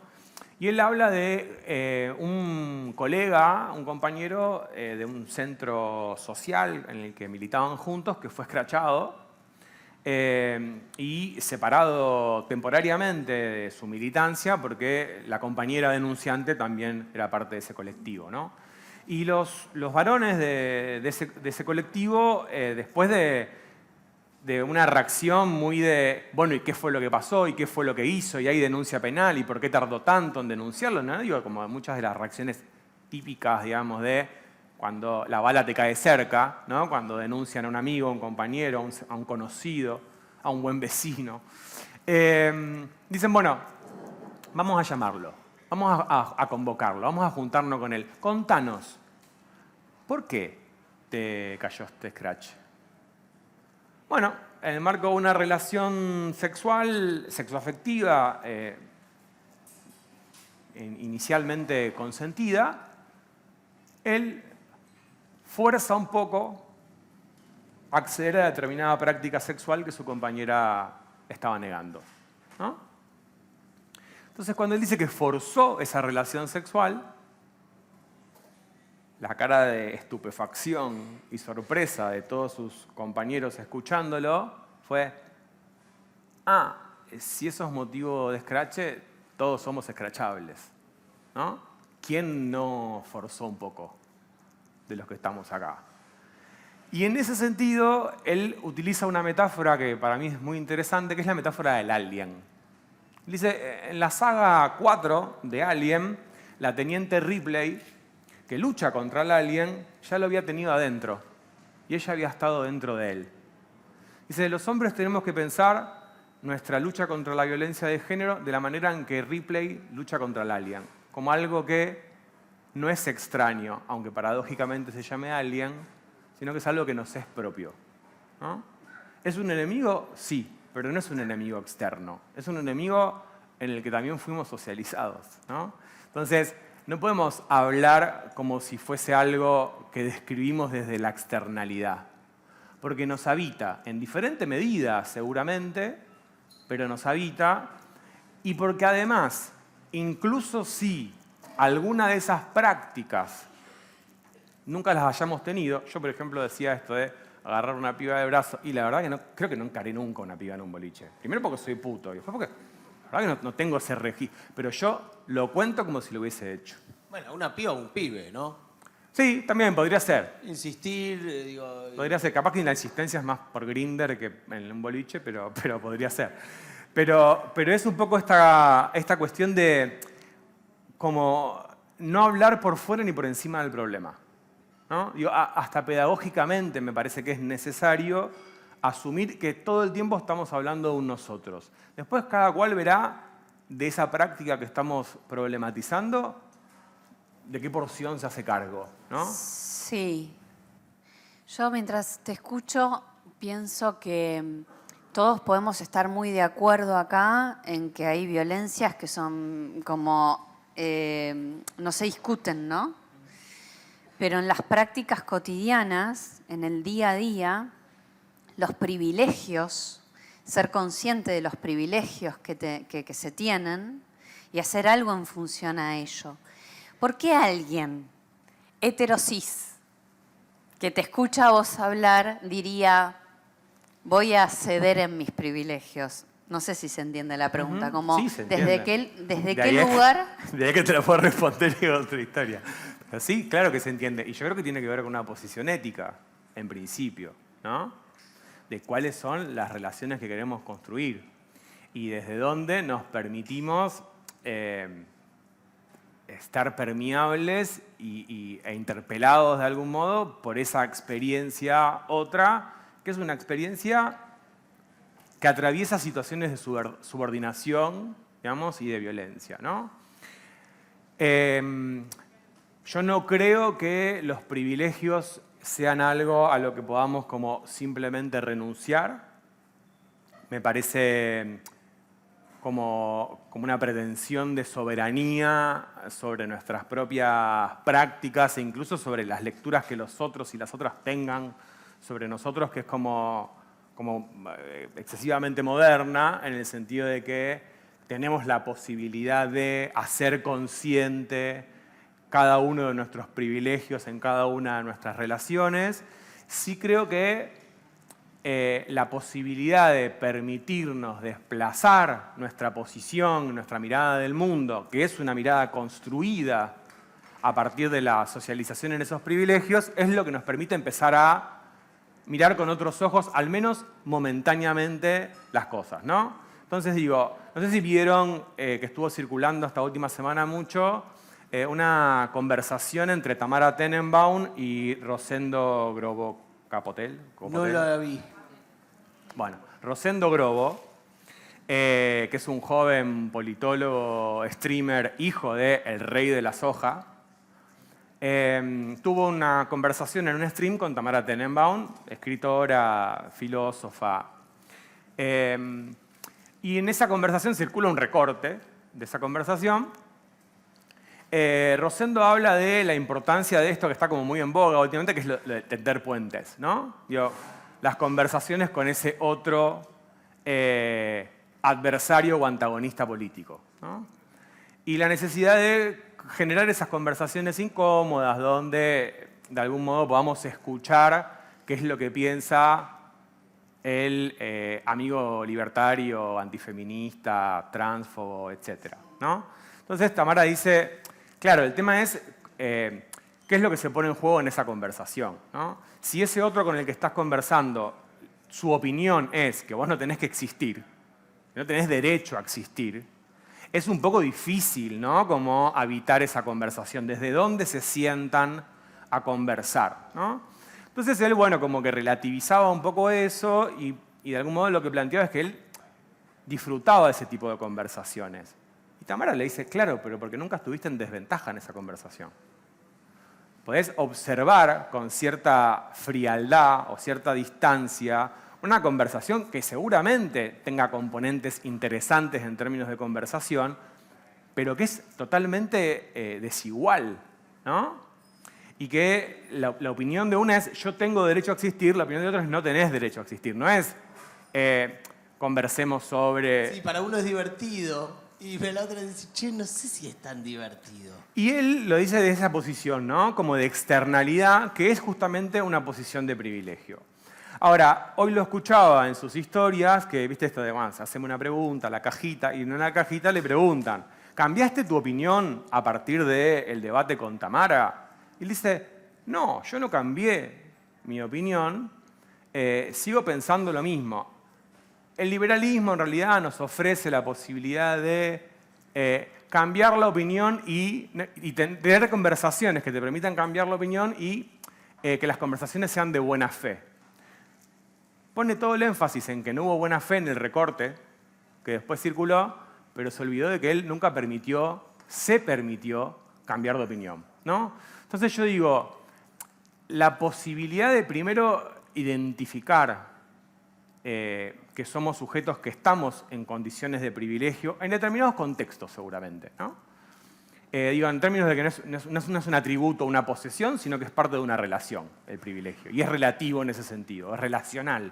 C: y él habla de un colega, un compañero de un centro social en el que militaban juntos, que fue escrachado y separado temporariamente de su militancia porque la compañera denunciante también era parte de ese colectivo, ¿no? Y los varones de ese colectivo, después de una reacción muy de, bueno, ¿y qué fue lo que pasó? ¿Y qué fue lo que hizo? ¿Y hay denuncia penal? ¿Y por qué tardó tanto en denunciarlo? ¿No? Digo, como muchas de las reacciones típicas, digamos, de cuando la bala te cae cerca, ¿no? Cuando denuncian a un amigo, a un compañero, a un conocido, a un buen vecino. Dicen, bueno, vamos a llamarlo, vamos a convocarlo, vamos a juntarnos con él. Contanos, ¿por qué te cayó este scratch? Bueno, en el marco de una relación sexual, sexoafectiva, inicialmente consentida, él fuerza un poco a acceder a determinada práctica sexual que su compañera estaba negando, ¿no? Entonces, cuando él dice que forzó esa relación sexual, la cara de estupefacción y sorpresa de todos sus compañeros escuchándolo fue, si eso es motivo de escrache, todos somos escrachables, ¿no? ¿Quién no forzó un poco de los que estamos acá? Y en ese sentido, él utiliza una metáfora que para mí es muy interesante, que es la metáfora del alien. Dice, en la saga 4 de Alien, la teniente Ripley, que lucha contra el alien, ya lo había tenido adentro. Y ella había estado dentro de él. Dice, los hombres tenemos que pensar nuestra lucha contra la violencia de género de la manera en que Ripley lucha contra el alien. Como algo que no es extraño, aunque paradójicamente se llame alien, sino que es algo que nos es propio, ¿no? ¿Es un enemigo? Sí, pero no es un enemigo externo. Es un enemigo en el que también fuimos socializados, ¿no? Entonces, no podemos hablar como si fuese algo que describimos desde la externalidad, porque nos habita en diferente medida, seguramente, pero nos habita, y porque además, incluso si alguna de esas prácticas nunca las hayamos tenido, yo por ejemplo decía esto de agarrar una piba de brazo, y la verdad que creo que no encaré nunca una piba en un boliche. Primero porque soy puto, y después porque la verdad que no tengo ese registro, pero yo lo cuento como si lo hubiese hecho.
A: Bueno, una piba o un pibe, ¿no?
C: Sí, también podría ser.
A: Insistir, digo...
C: Podría ser, capaz que la insistencia es más por Grindr que en un boliche, pero podría ser. Pero es un poco esta cuestión de como no hablar por fuera ni por encima del problema, ¿no? Digo, hasta pedagógicamente me parece que es necesario asumir que todo el tiempo estamos hablando de un nosotros. Después cada cual verá de esa práctica que estamos problematizando de qué porción se hace cargo, ¿no?
B: Sí. Yo mientras te escucho pienso que todos podemos estar muy de acuerdo acá en que hay violencias que son como, no se discuten, ¿no? Pero en las prácticas cotidianas, en el día a día, los privilegios, ser consciente de los privilegios que se tienen y hacer algo en función a ello. ¿Por qué alguien heterosis que te escucha a vos hablar diría, voy a ceder en mis privilegios? No sé si se entiende la pregunta, como
C: Sí, se entiende.
B: desde qué lugar...
C: De ahí que te la puedo responder y otra historia. Pero sí, claro que se entiende. Y yo creo que tiene que ver con una posición ética, en principio, ¿no? De cuáles son las relaciones que queremos construir y desde dónde nos permitimos estar permeables e interpelados de algún modo por esa experiencia otra, que es una experiencia que atraviesa situaciones de subordinación, digamos, y de violencia, ¿no? Yo no creo que los privilegios sean algo a lo que podamos como simplemente renunciar. Me parece como una pretensión de soberanía sobre nuestras propias prácticas e incluso sobre las lecturas que los otros y las otras tengan sobre nosotros, que es como excesivamente moderna, en el sentido de que tenemos la posibilidad de hacer consciente cada uno de nuestros privilegios en cada una de nuestras relaciones. Sí creo que la posibilidad de permitirnos desplazar nuestra posición, nuestra mirada del mundo, que es una mirada construida a partir de la socialización en esos privilegios, es lo que nos permite empezar a mirar con otros ojos, al menos momentáneamente, las cosas, ¿no? Entonces digo, no sé si vieron que estuvo circulando esta última semana mucho una conversación entre Tamara Tenenbaum y Rosendo Grobo Capotel.
A: No la vi.
C: Bueno, Rosendo Grobo, que es un joven politólogo, streamer, hijo de El Rey de la Soja, tuvo una conversación en un stream con Tamara Tenenbaum, escritora, filósofa. Y en esa conversación circula un recorte de esa conversación. Rosendo habla de la importancia de esto que está como muy en boga últimamente, que es lo de tender puentes, ¿no? Digo, las conversaciones con ese otro adversario o antagonista político, ¿no? Y la necesidad de generar esas conversaciones incómodas donde de algún modo podamos escuchar qué es lo que piensa el amigo libertario, antifeminista, transfobo, etc., ¿no? Entonces Tamara dice, claro, el tema es qué es lo que se pone en juego en esa conversación, ¿no? Si ese otro con el que estás conversando, su opinión es que vos no tenés que existir, no tenés derecho a existir, es un poco difícil, ¿no? Como habitar esa conversación, desde dónde se sientan a conversar, ¿no? Entonces él, bueno, como que relativizaba un poco eso y de algún modo lo que planteaba es que él disfrutaba de ese tipo de conversaciones. Y Tamara le dice, claro, pero porque nunca estuviste en desventaja en esa conversación. Podés observar con cierta frialdad o cierta distancia una conversación que seguramente tenga componentes interesantes en términos de conversación, pero que es totalmente desigual, ¿no? Y que la opinión de una es yo tengo derecho a existir, la opinión de otra es no tenés derecho a existir. No es conversemos sobre...
A: Sí, para uno es divertido y la otra dice, che, no sé si es tan divertido.
C: Y él lo dice de esa posición, ¿no? Como de externalidad, que es justamente una posición de privilegio. Ahora, hoy lo escuchaba en sus historias, que viste esto de, bueno, hacemos una pregunta, la cajita, y en la cajita le preguntan, ¿cambiaste tu opinión a partir del debate con Tamara? Y él dice, no, yo no cambié mi opinión, sigo pensando lo mismo. El liberalismo en realidad nos ofrece la posibilidad de cambiar la opinión y tener conversaciones que te permitan cambiar la opinión y que las conversaciones sean de buena fe. Pone todo el énfasis en que no hubo buena fe en el recorte, que después circuló, pero se olvidó de que él nunca se permitió cambiar de opinión, ¿no? Entonces yo digo, la posibilidad de primero identificar que somos sujetos que estamos en condiciones de privilegio, en determinados contextos seguramente, ¿no? Digo, en términos de que no es un atributo o una posesión, sino que es parte de una relación, el privilegio. Y es relativo en ese sentido, es relacional.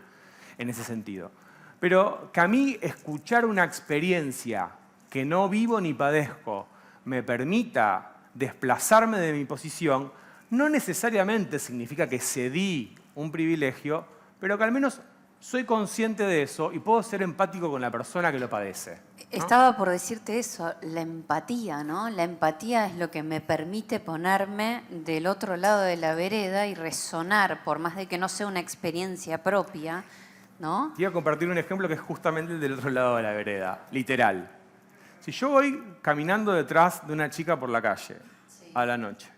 C: en ese sentido. Pero que a mí escuchar una experiencia que no vivo ni padezco me permita desplazarme de mi posición, no necesariamente significa que cedí un privilegio, pero que al menos soy consciente de eso y puedo ser empático con la persona que lo padece, ¿no?
B: Estaba por decirte eso, la empatía, ¿no? La empatía es lo que me permite ponerme del otro lado de la vereda y resonar, por más de que no sea una experiencia propia, ¿no?
C: Te iba a compartir un ejemplo que es justamente el del otro lado de la vereda, literal. Si yo voy caminando detrás de una chica por la calle a la noche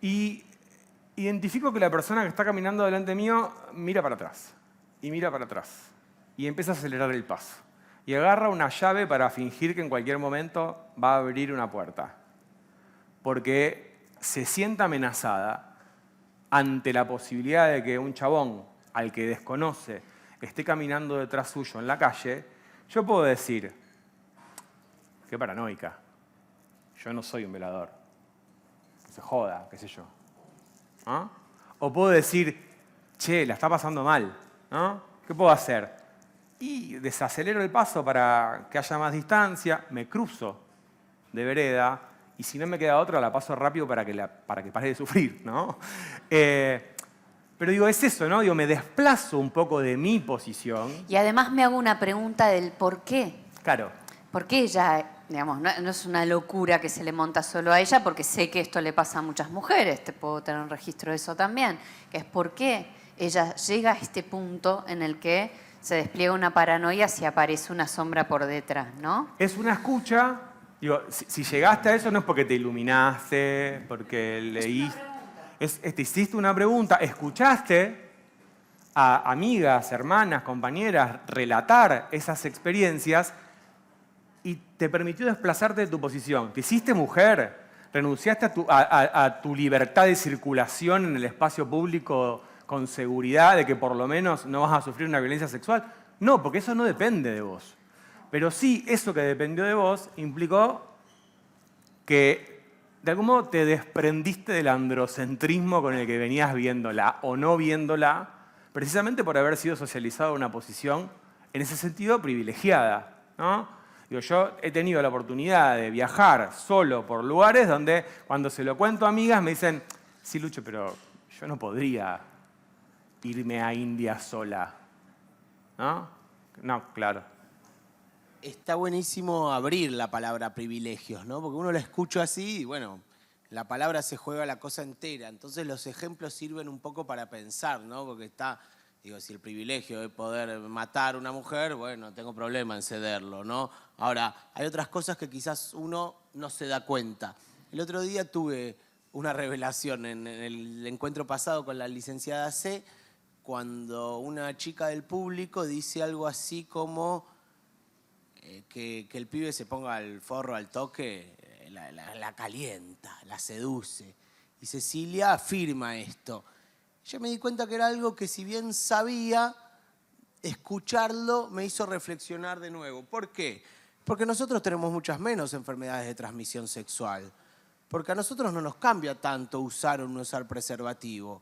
C: y identifico que la persona que está caminando delante mío mira para atrás y mira para atrás y empieza a acelerar el paso y agarra una llave para fingir que en cualquier momento va a abrir una puerta porque se siente amenazada ante la posibilidad de que un chabón al que desconoce esté caminando detrás suyo en la calle, yo puedo decir, qué paranoica, yo no soy un velador, que se joda, qué sé yo. ¿No? O puedo decir, che, la está pasando mal, ¿no? ¿Qué puedo hacer? Y desacelero el paso para que haya más distancia, me cruzo de vereda y si no me queda otra la paso rápido para que pare de sufrir, ¿no? Pero digo, es eso, ¿no? Digo, me desplazo un poco de mi posición.
B: Y además me hago una pregunta del por qué.
C: Claro.
B: ¿Por qué ella, digamos, no es una locura que se le monta solo a ella? Porque sé que esto le pasa a muchas mujeres, te puedo tener un registro de eso también, que es por qué ella llega a este punto en el que se despliega una paranoia si aparece una sombra por detrás, ¿no?
C: Es una escucha, digo, si llegaste a eso no es porque te iluminaste, porque leíste. Te hiciste una pregunta, escuchaste a amigas, hermanas, compañeras relatar esas experiencias y te permitió desplazarte de tu posición. Te hiciste mujer, renunciaste a tu libertad de circulación en el espacio público con seguridad de que por lo menos no vas a sufrir una violencia sexual. No, porque eso no depende de vos. Pero sí, eso que dependió de vos implicó que de algún modo te desprendiste del androcentrismo con el que venías viéndola o no viéndola, precisamente por haber sido socializado en una posición, en ese sentido, privilegiada, ¿no? Digo, yo he tenido la oportunidad de viajar solo por lugares donde cuando se lo cuento a amigas me dicen, sí, Lucho, pero yo no podría irme a India sola, ¿no? No, claro.
A: Está buenísimo abrir la palabra privilegios, ¿no? Porque uno la escucha así y, bueno, la palabra se juega la cosa entera. Entonces los ejemplos sirven un poco para pensar, ¿no? Porque está, digo, si el privilegio de poder matar a una mujer, bueno, no tengo problema en cederlo, ¿no? Ahora, hay otras cosas que quizás uno no se da cuenta. El otro día tuve una revelación en el encuentro pasado con la licenciada C, cuando una chica del público dice algo así como que el pibe se ponga el forro al toque, la calienta, la seduce. Y Cecilia afirma esto. Yo me di cuenta que era algo que, si bien sabía, escucharlo me hizo reflexionar de nuevo. ¿Por qué? Porque nosotros tenemos muchas menos enfermedades de transmisión sexual. Porque a nosotros no nos cambia tanto usar o no usar preservativo.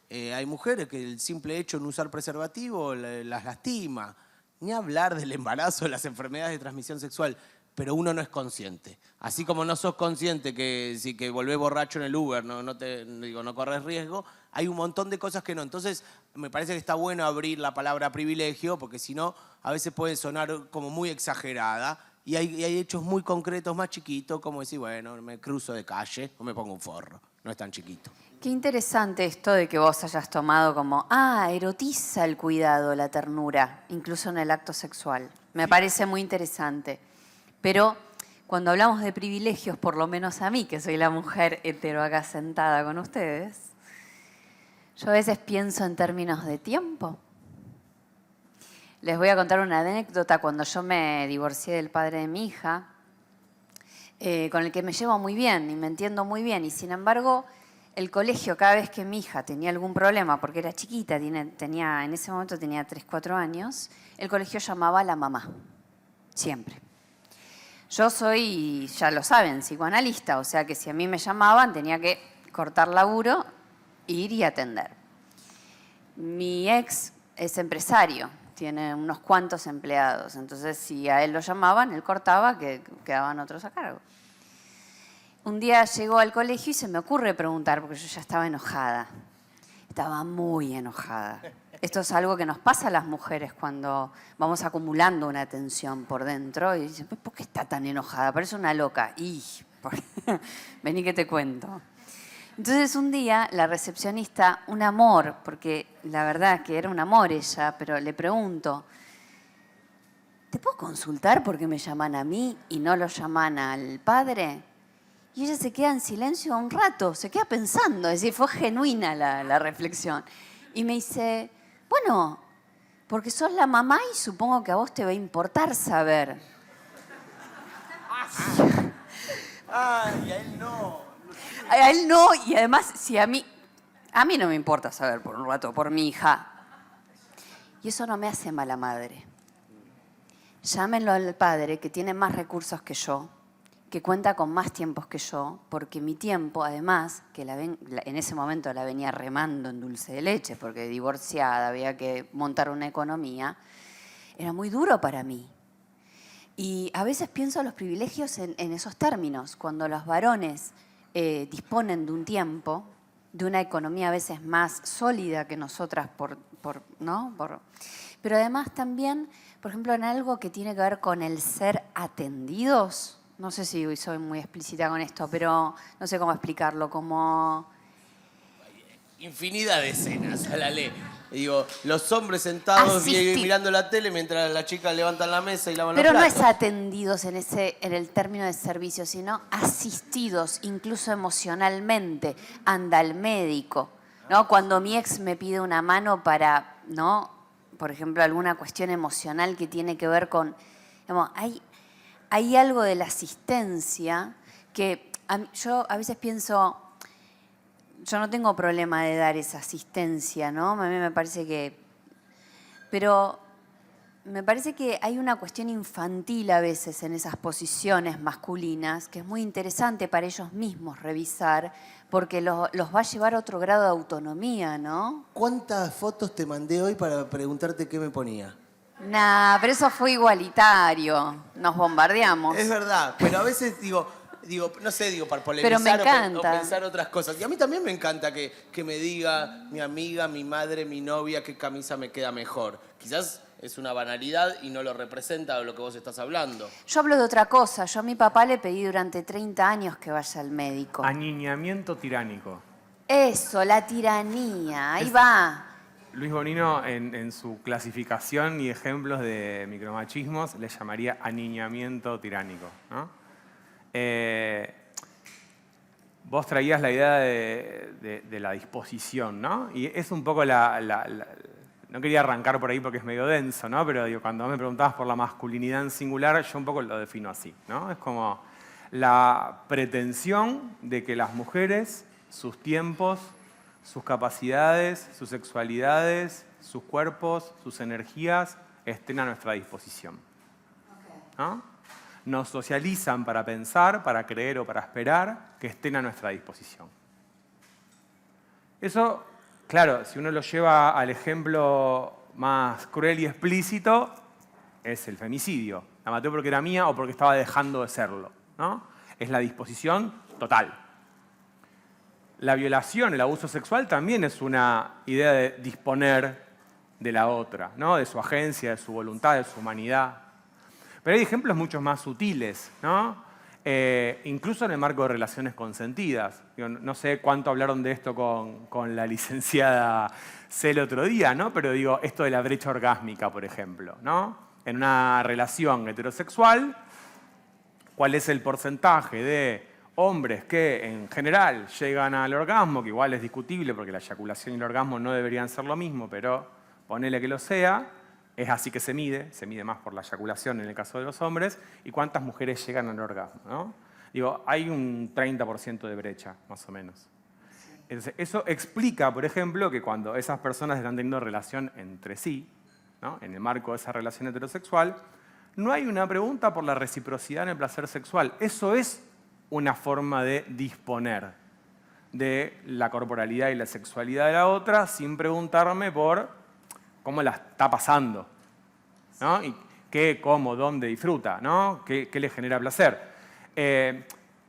A: Hay mujeres que el simple hecho de no usar preservativo las lastima. Ni hablar del embarazo, de las enfermedades de transmisión sexual, pero uno no es consciente. Así como no sos consciente que si que volvés borracho en el Uber no corres riesgo, hay un montón de cosas que no. Entonces, me parece que está bueno abrir la palabra privilegio, porque si no, a veces puede sonar como muy exagerada, y hay hechos muy concretos, más chiquitos, como decir, bueno, me cruzo de calle o me pongo un forro. No es tan chiquito.
B: Qué interesante esto de que vos hayas tomado como, erotiza el cuidado, la ternura, incluso en el acto sexual. Me parece muy interesante. Pero cuando hablamos de privilegios, por lo menos a mí, que soy la mujer hetero acá sentada con ustedes, yo a veces pienso en términos de tiempo. Les voy a contar una anécdota. Cuando yo me divorcié del padre de mi hija, con el que me llevo muy bien y me entiendo muy bien, y sin embargo, el colegio, cada vez que mi hija tenía algún problema, porque era chiquita, en ese momento tenía 3, 4 años, el colegio llamaba a la mamá, siempre. Yo soy, ya lo saben, psicoanalista, o sea que si a mí me llamaban tenía que cortar laburo, ir y atender. Mi ex es empresario, tiene unos cuantos empleados. Entonces, si a él lo llamaban, él cortaba, que quedaban otros a cargo. Un día llegó al colegio y se me ocurre preguntar, porque yo ya estaba enojada. Estaba muy enojada. Esto es algo que nos pasa a las mujeres cuando vamos acumulando una tensión por dentro y dicen, ¿por qué está tan enojada? Parece una loca. Y vení que te cuento. Entonces un día la recepcionista, un amor, porque la verdad que era un amor ella, pero le pregunto, ¿te puedo consultar por qué me llaman a mí y no lo llaman al padre? Y ella se queda en silencio un rato, se queda pensando, es decir, fue genuina la reflexión. Y me dice, bueno, porque sos la mamá y supongo que a vos te va a importar saber.
A: Ay, a él no.
B: A él no, y además, si a mí no me importa saber por un rato, por mi hija. Y eso no me hace mala madre. Llámenlo al padre que tiene más recursos que yo, que cuenta con más tiempos que yo, porque mi tiempo, además, que en ese momento la venía remando en dulce de leche, porque divorciada, había que montar una economía, era muy duro para mí. Y a veces pienso los privilegios en esos términos, cuando los varones disponen de un tiempo, de una economía a veces más sólida que nosotras, ¿no? Pero además también, por ejemplo, en algo que tiene que ver con el ser atendidos. No sé si soy muy explícita con esto, pero no sé cómo explicarlo, como...
A: Infinidad de escenas a la ley. Digo, los hombres sentados mirando la tele mientras las chicas levantan la mesa y lavan los platos.
B: Pero no es atendidos en el término de servicio, sino asistidos, incluso emocionalmente. Anda al médico, ¿no? Cuando mi ex me pide una mano para, ¿no? Por ejemplo, alguna cuestión emocional que tiene que ver con... Digamos, hay algo de la asistencia que yo a veces pienso... Yo no tengo problema de dar esa asistencia, ¿no? A mí me parece que... Pero me parece que hay una cuestión infantil a veces en esas posiciones masculinas que es muy interesante para ellos mismos revisar porque los va a llevar a otro grado de autonomía, ¿no?
A: ¿Cuántas fotos te mandé hoy para preguntarte qué me ponía?
B: Nah, pero eso fue igualitario. Nos bombardeamos.
A: Es verdad, pero a veces digo, no sé, para polemizar
B: pero me encanta.
A: o pensar otras cosas. Y a mí también me encanta que me diga mi amiga, mi madre, mi novia qué camisa me queda mejor. Quizás es una banalidad y no lo representa lo que vos estás hablando.
B: Yo hablo de otra cosa. Yo a mi papá le pedí durante 30 años que vaya al médico.
C: Aniñamiento tiránico.
B: Eso, la tiranía. Ahí va.
C: Luis Bonino, en su clasificación y ejemplos de micromachismos, le llamaría aniñamiento tiránico, ¿no? Vos traías la idea de la disposición, ¿no? Y es un poco no quería arrancar por ahí porque es medio denso, ¿no? Pero digo, cuando me preguntabas por la masculinidad en singular, yo un poco lo defino así, ¿no? Es como la pretensión de que las mujeres, sus tiempos, sus capacidades, sus sexualidades, sus cuerpos, sus energías estén a nuestra disposición, ¿no? Nos socializan para pensar, para creer o para esperar que estén a nuestra disposición. Eso, claro, si uno lo lleva al ejemplo más cruel y explícito, es el femicidio. La maté porque era mía o porque estaba dejando de serlo, ¿no? Es la disposición total. La violación, el abuso sexual también es una idea de disponer de la otra, ¿no? De su agencia, de su voluntad, de su humanidad. Pero hay ejemplos mucho más sutiles, ¿no? Incluso en el marco de relaciones consentidas. Digo, no sé cuánto hablaron de esto con la licenciada C el otro día, ¿no? Pero digo, esto de la brecha orgásmica, por ejemplo, ¿no? En una relación heterosexual, ¿cuál es el porcentaje de hombres que en general llegan al orgasmo, que igual es discutible porque la eyaculación y el orgasmo no deberían ser lo mismo, pero ponele que lo sea? Es así que se mide más por la eyaculación en el caso de los hombres, y cuántas mujeres llegan al orgasmo, ¿no? Digo, hay un 30% de brecha, más o menos. Entonces, eso explica, por ejemplo, que cuando esas personas están teniendo relación entre sí, ¿no? En el marco de esa relación heterosexual, no hay una pregunta por la reciprocidad en el placer sexual. Eso es una forma de disponer de la corporalidad y la sexualidad de la otra sin preguntarme por cómo la está pasando, ¿no? Y qué, cómo, dónde disfruta, ¿no? ¿Qué le genera placer?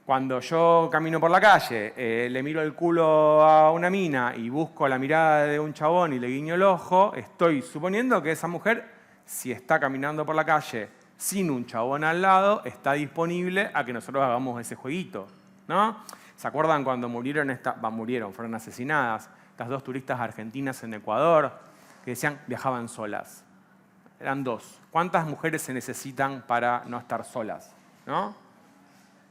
C: Cuando yo camino por la calle, le miro el culo a una mina y busco la mirada de un chabón y le guiño el ojo, estoy suponiendo que esa mujer, si está caminando por la calle sin un chabón al lado, está disponible a que nosotros hagamos ese jueguito, ¿no? ¿Se acuerdan cuando fueron asesinadas estas 2 turistas argentinas en Ecuador que decían viajaban solas? Eran 2. ¿Cuántas mujeres se necesitan para no estar solas? ¿No?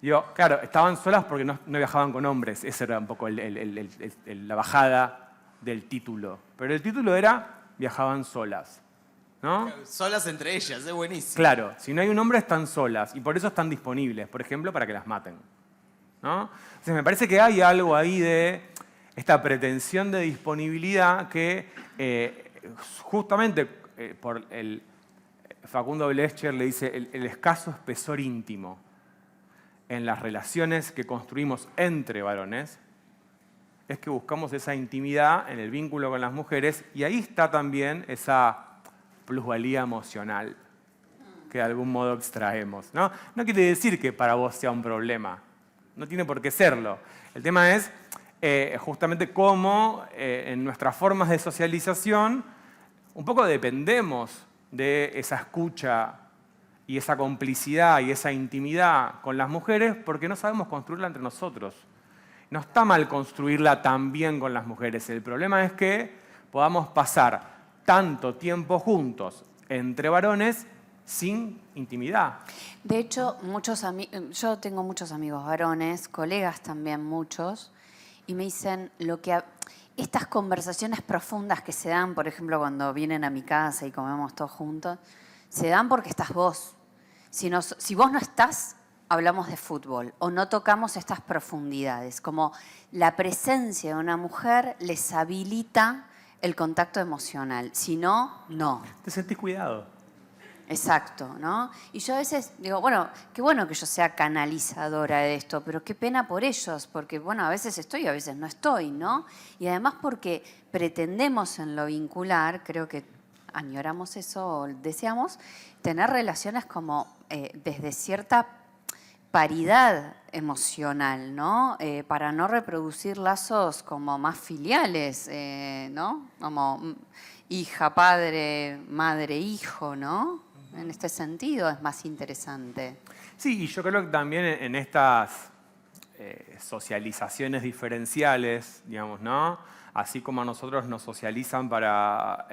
C: Digo, claro, estaban solas porque no viajaban con hombres. Esa era un poco la bajada del título. Pero el título era viajaban solas, ¿no?
A: Solas entre ellas, es buenísimo.
C: Claro, si no hay un hombre están solas y por eso están disponibles, por ejemplo, para que las maten, ¿no? Entonces me parece que hay algo ahí de esta pretensión de disponibilidad que justamente por el Facundo Blescher le dice el escaso espesor íntimo en las relaciones que construimos entre varones, es que buscamos esa intimidad en el vínculo con las mujeres y ahí está también esa plusvalía emocional que de algún modo extraemos, ¿no? No quiere decir que para vos sea un problema, no tiene por qué serlo. El tema es justamente cómo en nuestras formas de socialización un poco dependemos de esa escucha y esa complicidad y esa intimidad con las mujeres porque no sabemos construirla entre nosotros. No está mal construirla también con las mujeres. El problema es que podamos pasar tanto tiempo juntos entre varones sin intimidad.
B: De hecho, yo tengo muchos amigos varones, colegas también muchos, y me dicen estas conversaciones profundas que se dan, por ejemplo, cuando vienen a mi casa y comemos todos juntos, se dan porque estás vos. Si vos no estás, hablamos de fútbol o no tocamos estas profundidades. Como la presencia de una mujer les habilita el contacto emocional. Si no, no.
C: Te sentís cuidado.
B: Exacto, ¿no? Y yo a veces digo, bueno, qué bueno que yo sea canalizadora de esto, pero qué pena por ellos, porque, bueno, a veces estoy, a veces no estoy, ¿no? Y además porque pretendemos en lo vincular, creo que añoramos eso o deseamos, tener relaciones como desde cierta paridad emocional, ¿no? Para no reproducir lazos como más filiales, ¿no? Como hija, padre, madre, hijo, ¿no? En este sentido es más interesante.
C: Sí, y yo creo que también en estas socializaciones diferenciales, digamos, ¿no? Así como a nosotros nos socializan para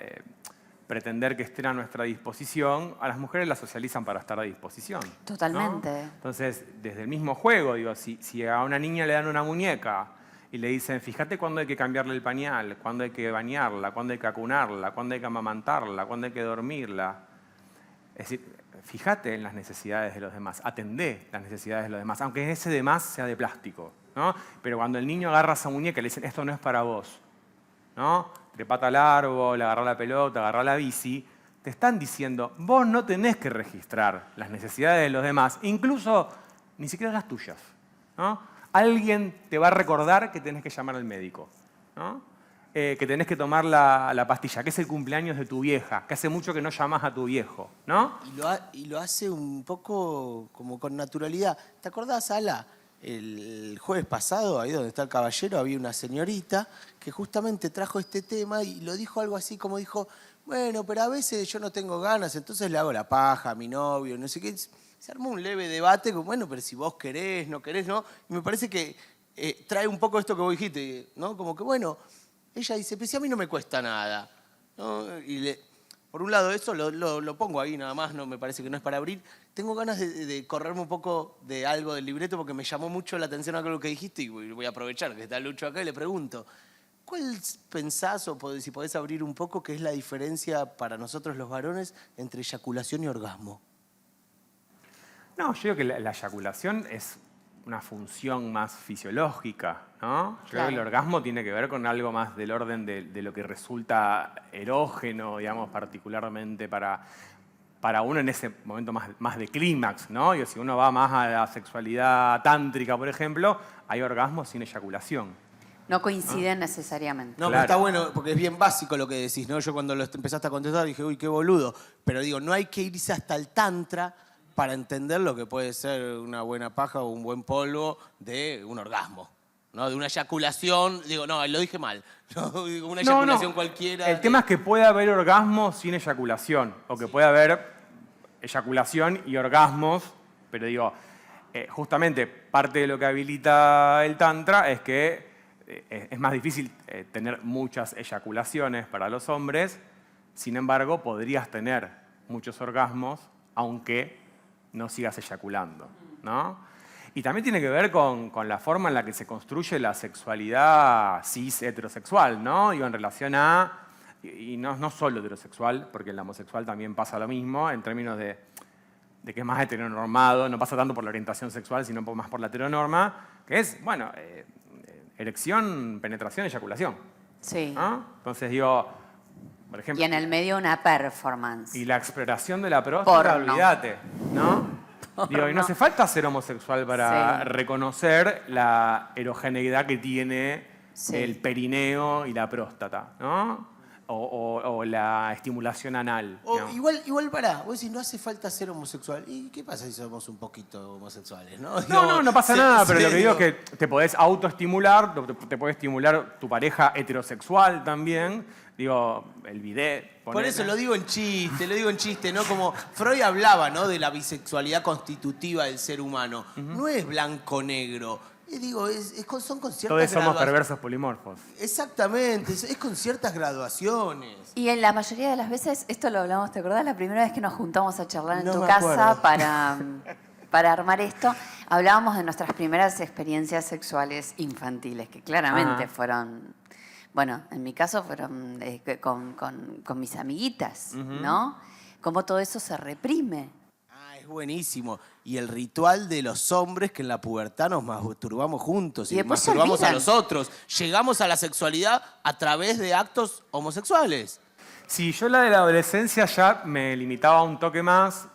C: pretender que estén a nuestra disposición, a las mujeres las socializan para estar a disposición.
B: Totalmente.
C: ¿No? Entonces, desde el mismo juego, digo, si a una niña le dan una muñeca y le dicen, fíjate cuándo hay que cambiarle el pañal, cuándo hay que bañarla, cuándo hay que acunarla, cuándo hay que amamantarla, cuándo hay que dormirla. Es decir, fíjate en las necesidades de los demás, atendé las necesidades de los demás, aunque ese demás sea de plástico, ¿no? Pero cuando el niño agarra esa muñeca y le dicen, esto no es para vos, ¿no? Trepata al árbol, agarra la pelota, agarra la bici, te están diciendo, vos no tenés que registrar las necesidades de los demás, incluso ni siquiera las tuyas, ¿no? Alguien te va a recordar que tenés que llamar al médico, ¿no? Que tenés que tomar la pastilla, que es el cumpleaños de tu vieja, que hace mucho que no llamás a tu viejo, ¿no?
A: Y lo hace un poco como con naturalidad. ¿Te acordás, Ala? El jueves pasado, ahí donde está el caballero, había una señorita que justamente trajo este tema y lo dijo algo así como dijo, bueno, pero a veces yo no tengo ganas, entonces le hago la paja a mi novio, no sé qué. Se armó un leve debate, como, bueno, pero si vos querés, no querés, ¿no? Y me parece que trae un poco esto que vos dijiste, ¿no? Como que, bueno, ella dice, pero si a mí no me cuesta nada, ¿no? Por un lado eso lo pongo ahí nada más, no me parece que no es para abrir. Tengo ganas de correrme un poco de algo del libreto porque me llamó mucho la atención algo que dijiste y voy a aprovechar que está Lucho acá y le pregunto, ¿cuál pensás o si podés abrir un poco qué es la diferencia para nosotros los varones entre eyaculación y orgasmo?
C: No, yo creo que la eyaculación es una función más fisiológica, ¿no? Yo creo que el orgasmo tiene que ver con algo más del orden de lo que resulta erógeno, digamos, particularmente para uno en ese momento más de clímax, ¿no? Y si uno va más a la sexualidad tántrica, por ejemplo, hay orgasmos sin eyaculación.
B: No coinciden necesariamente.
A: No,
C: Claro.
A: pero está bueno porque es bien básico lo que decís, ¿no? Yo cuando lo empezaste a contestar dije, uy, qué boludo. Pero digo, no hay que irse hasta el tantra para entender lo que puede ser una buena paja o un buen polvo de un orgasmo, ¿no? De una eyaculación, digo, no, lo dije mal. No, digo, una eyaculación cualquiera.
C: El tema es que puede haber orgasmos sin eyaculación, o que puede haber eyaculación y orgasmos, pero digo, justamente parte de lo que habilita el Tantra es que es más difícil tener muchas eyaculaciones para los hombres, sin embargo, podrías tener muchos orgasmos, aunque no sigas eyaculando, ¿no? Y también tiene que ver con la forma en la que se construye la sexualidad cis heterosexual, ¿no? Digo, en relación a, y no solo heterosexual, porque en la homosexual también pasa lo mismo, en términos de que es más heteronormado, no pasa tanto por la orientación sexual, sino un poco más por la heteronorma, que es, bueno, erección, penetración, eyaculación.
B: Sí.
C: ¿No? Entonces digo, por ejemplo...
B: Y en el medio una performance.
C: Y la exploración de la próstata,
B: Porno.
C: olvídate, ¿no? Digo, y no hace falta ser homosexual para
B: Sí.
C: reconocer la erogeneidad que tiene
B: Sí.
C: el perineo y la próstata, ¿no? O la estimulación anal.
A: O
C: digamos.
A: igual pará, vos decís, no hace falta ser homosexual. ¿Y qué pasa si somos un poquito homosexuales, no?
C: No pasa nada, pero lo que digo es
A: digo,
C: que te podés autoestimular, te puede estimular tu pareja heterosexual también. Digo, el bidet.
A: Por
C: ponele.
A: eso lo digo en chiste, ¿no? Como Freud hablaba, ¿no? De la bisexualidad constitutiva del ser humano. No es blanco-negro. Y digo, son con ciertas
C: Todos somos
A: graduaciones.
C: perversos polimorfos.
A: Exactamente, es con ciertas graduaciones.
B: Y en la mayoría de las veces, esto lo hablamos, ¿te acordás? La primera vez que nos juntamos a charlar en
A: No
B: tu
A: me
B: casa
A: acuerdo.
B: para armar esto, hablábamos de nuestras primeras experiencias sexuales infantiles, que claramente
C: Ajá.
B: fueron, bueno, en mi caso fueron con mis amiguitas, ¿no? Cómo todo eso se reprime.
A: Ah, es buenísimo. Y el ritual de los hombres que en la pubertad nos masturbamos juntos
B: Y
A: y
B: después se
A: masturbamos a
B: olvidan.
A: los otros. Llegamos a la sexualidad a través de actos homosexuales.
C: Sí, yo la de la adolescencia ya me limitaba un toque más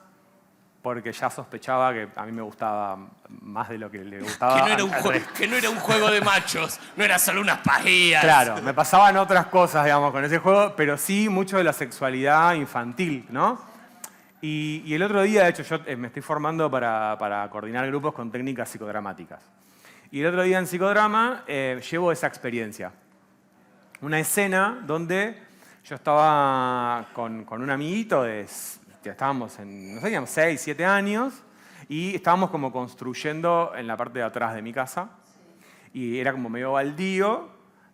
C: porque ya sospechaba que a mí me gustaba más de lo que le gustaba
A: Que no, era un
C: al resto.
A: que no era un juego de machos, no era solo unas pajías.
C: Claro, me pasaban otras cosas, digamos, con ese juego, pero sí mucho de la sexualidad infantil, ¿no? Y el otro día, de hecho, yo me estoy formando para coordinar grupos con técnicas psicodramáticas. Y el otro día en psicodrama llevo esa experiencia. Una escena donde yo estaba con un amiguito, estábamos en, no sé, digamos, 6, 7 años, y estábamos como construyendo en la parte de atrás de mi casa. Y era como medio baldío,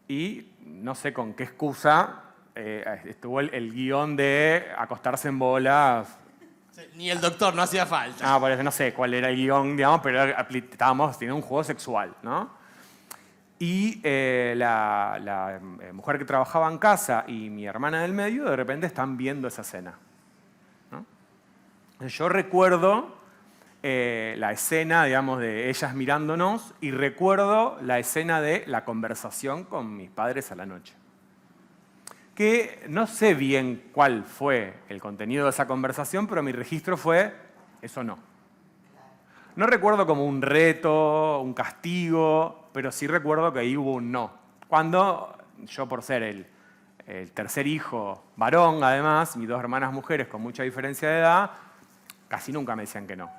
C: y no sé con qué excusa estuvo el guión de acostarse en bolas.
A: Ni el doctor, no hacía falta.
C: Por eso no sé cuál era el guión, digamos, pero estábamos teniendo un juego sexual, ¿no? Y la mujer que trabajaba en casa y mi hermana del medio de repente están viendo esa escena, ¿no? Entonces, yo recuerdo la escena, digamos, de ellas mirándonos y recuerdo la escena de la conversación con mis padres a la noche. Que no sé bien cuál fue el contenido de esa conversación, pero mi registro fue, eso no. No recuerdo como un reto, un castigo, pero sí recuerdo que ahí hubo un no. Cuando yo, por ser el tercer hijo varón, además, mis 2 hermanas mujeres con mucha diferencia de edad, casi nunca me decían que no.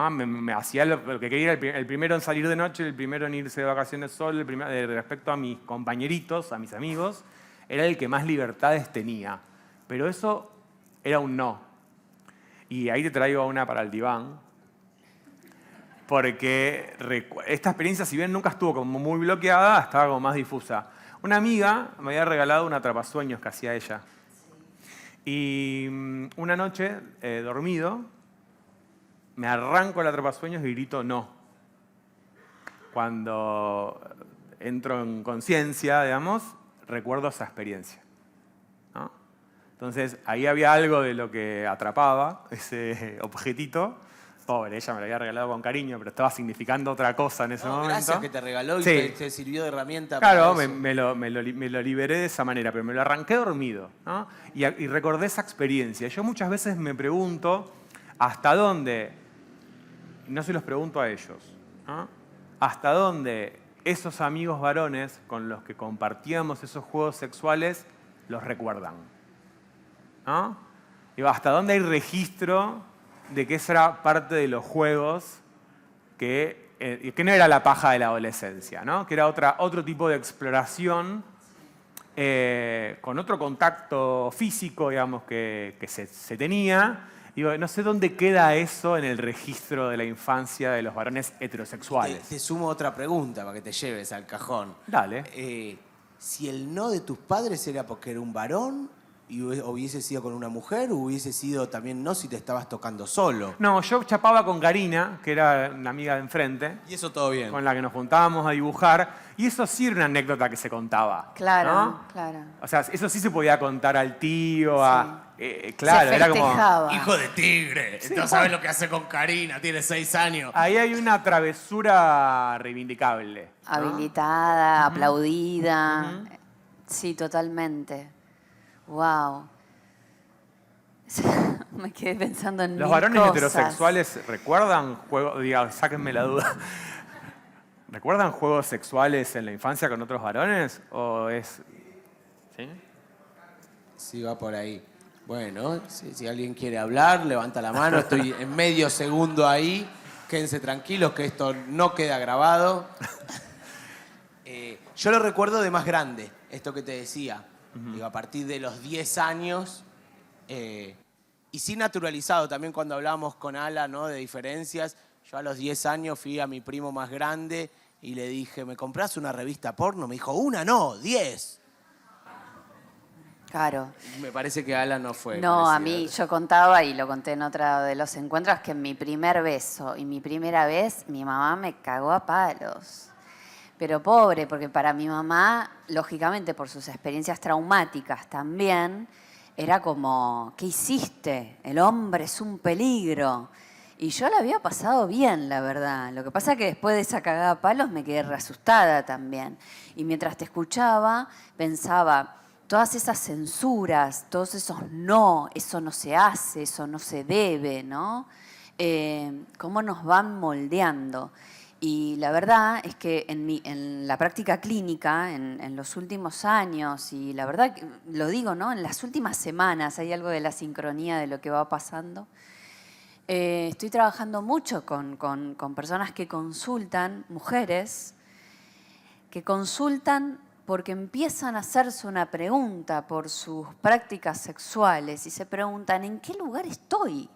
C: Me hacía lo que quería, el primero en salir de noche, el primero en irse de vacaciones solo, respecto a mis compañeritos, a mis amigos, era el que más libertades tenía. Pero eso era un no. Y ahí te traigo una para el diván. Porque esta experiencia, si bien nunca estuvo como muy bloqueada, estaba como más difusa. Una amiga me había regalado un atrapasueños que hacía ella. Y una noche, dormido, me arranco el atrapasueños y grito no. Cuando entro en conciencia, digamos, recuerdo esa experiencia, ¿no? Entonces, ahí había algo de lo que atrapaba ese objetito. Pobre, ella me lo había regalado con cariño, pero estaba significando otra cosa en ese momento.
A: Gracias que te regaló y
C: Sí.
A: te sirvió de herramienta.
C: Claro,
A: para eso.
C: me lo liberé de esa manera, pero me lo arranqué dormido, ¿no? Y recordé esa experiencia. Yo muchas veces me pregunto hasta dónde, y no se los pregunto a ellos, ¿no? Hasta dónde esos amigos varones con los que compartíamos esos juegos sexuales los recuerdan. ¿No? Digo, ¿hasta dónde hay registro de que eso era parte de los juegos que no era la paja de la adolescencia, ¿no? Que era otro tipo de exploración con otro contacto físico, digamos, que se tenía? Digo, no sé dónde queda eso en el registro de la infancia de los varones heterosexuales.
A: Te sumo otra pregunta para que te lleves al cajón.
C: Dale.
A: Si el no de tus padres era porque era un varón y hubiese sido con una mujer, o hubiese sido también no si te estabas tocando solo.
C: No, yo chapaba con Karina, que era una amiga de enfrente.
A: Y eso todo bien.
C: Con la que nos juntábamos a dibujar. Y eso sí era una anécdota que se contaba.
B: Claro,
C: ¿no?
B: claro.
C: O sea, eso sí se podía contar al tío,
B: claro,
C: era como...
A: Hijo de tigre.
C: Sí,
A: no sabes lo que hace con Karina, tiene 6 años.
C: Ahí hay una travesura reivindicable, ¿no?
B: Habilitada, aplaudida. Sí, totalmente. Wow. Me quedé pensando en
C: ¿Los
B: mil
C: varones
B: cosas.
C: heterosexuales recuerdan juegos? Diga, sáquenme la duda. ¿Recuerdan juegos sexuales en la infancia con otros varones? ¿O es...? ¿Sí?
A: Sí, va por ahí. Bueno, si alguien quiere hablar, levanta la mano. Estoy en medio segundo ahí. Quédense tranquilos que esto no queda grabado. Yo lo recuerdo de más grande, esto que te decía. Digo, a partir de los 10 años, y sí naturalizado también cuando hablábamos con Ala, ¿no? De diferencias. Yo a los 10 años fui a mi primo más grande y le dije, ¿me compras una revista porno? Me dijo, una no, 10.
B: Claro.
A: Me parece que Ala no fue.
B: No,
A: parecida.
B: a mí yo contaba, y lo conté en otro de los encuentros, que en mi primer beso y mi primera vez, mi mamá me cagó a palos. Pero pobre, porque para mi mamá, lógicamente por sus experiencias traumáticas también, era como, ¿qué hiciste? El hombre es un peligro. Y yo la había pasado bien, la verdad. Lo que pasa es que después de esa cagada a palos me quedé re asustada también. Y mientras te escuchaba, pensaba, todas esas censuras, todos esos no, eso no se hace, eso no se debe, ¿no? Cómo nos van moldeando. Y la verdad es que en la práctica clínica, en los últimos años, y la verdad, lo digo, ¿no? En las últimas semanas hay algo de la sincronía de lo que va pasando. Estoy trabajando mucho con personas que consultan, mujeres, que consultan porque empiezan a hacerse una pregunta por sus prácticas sexuales y se preguntan, ¿en qué lugar estoy?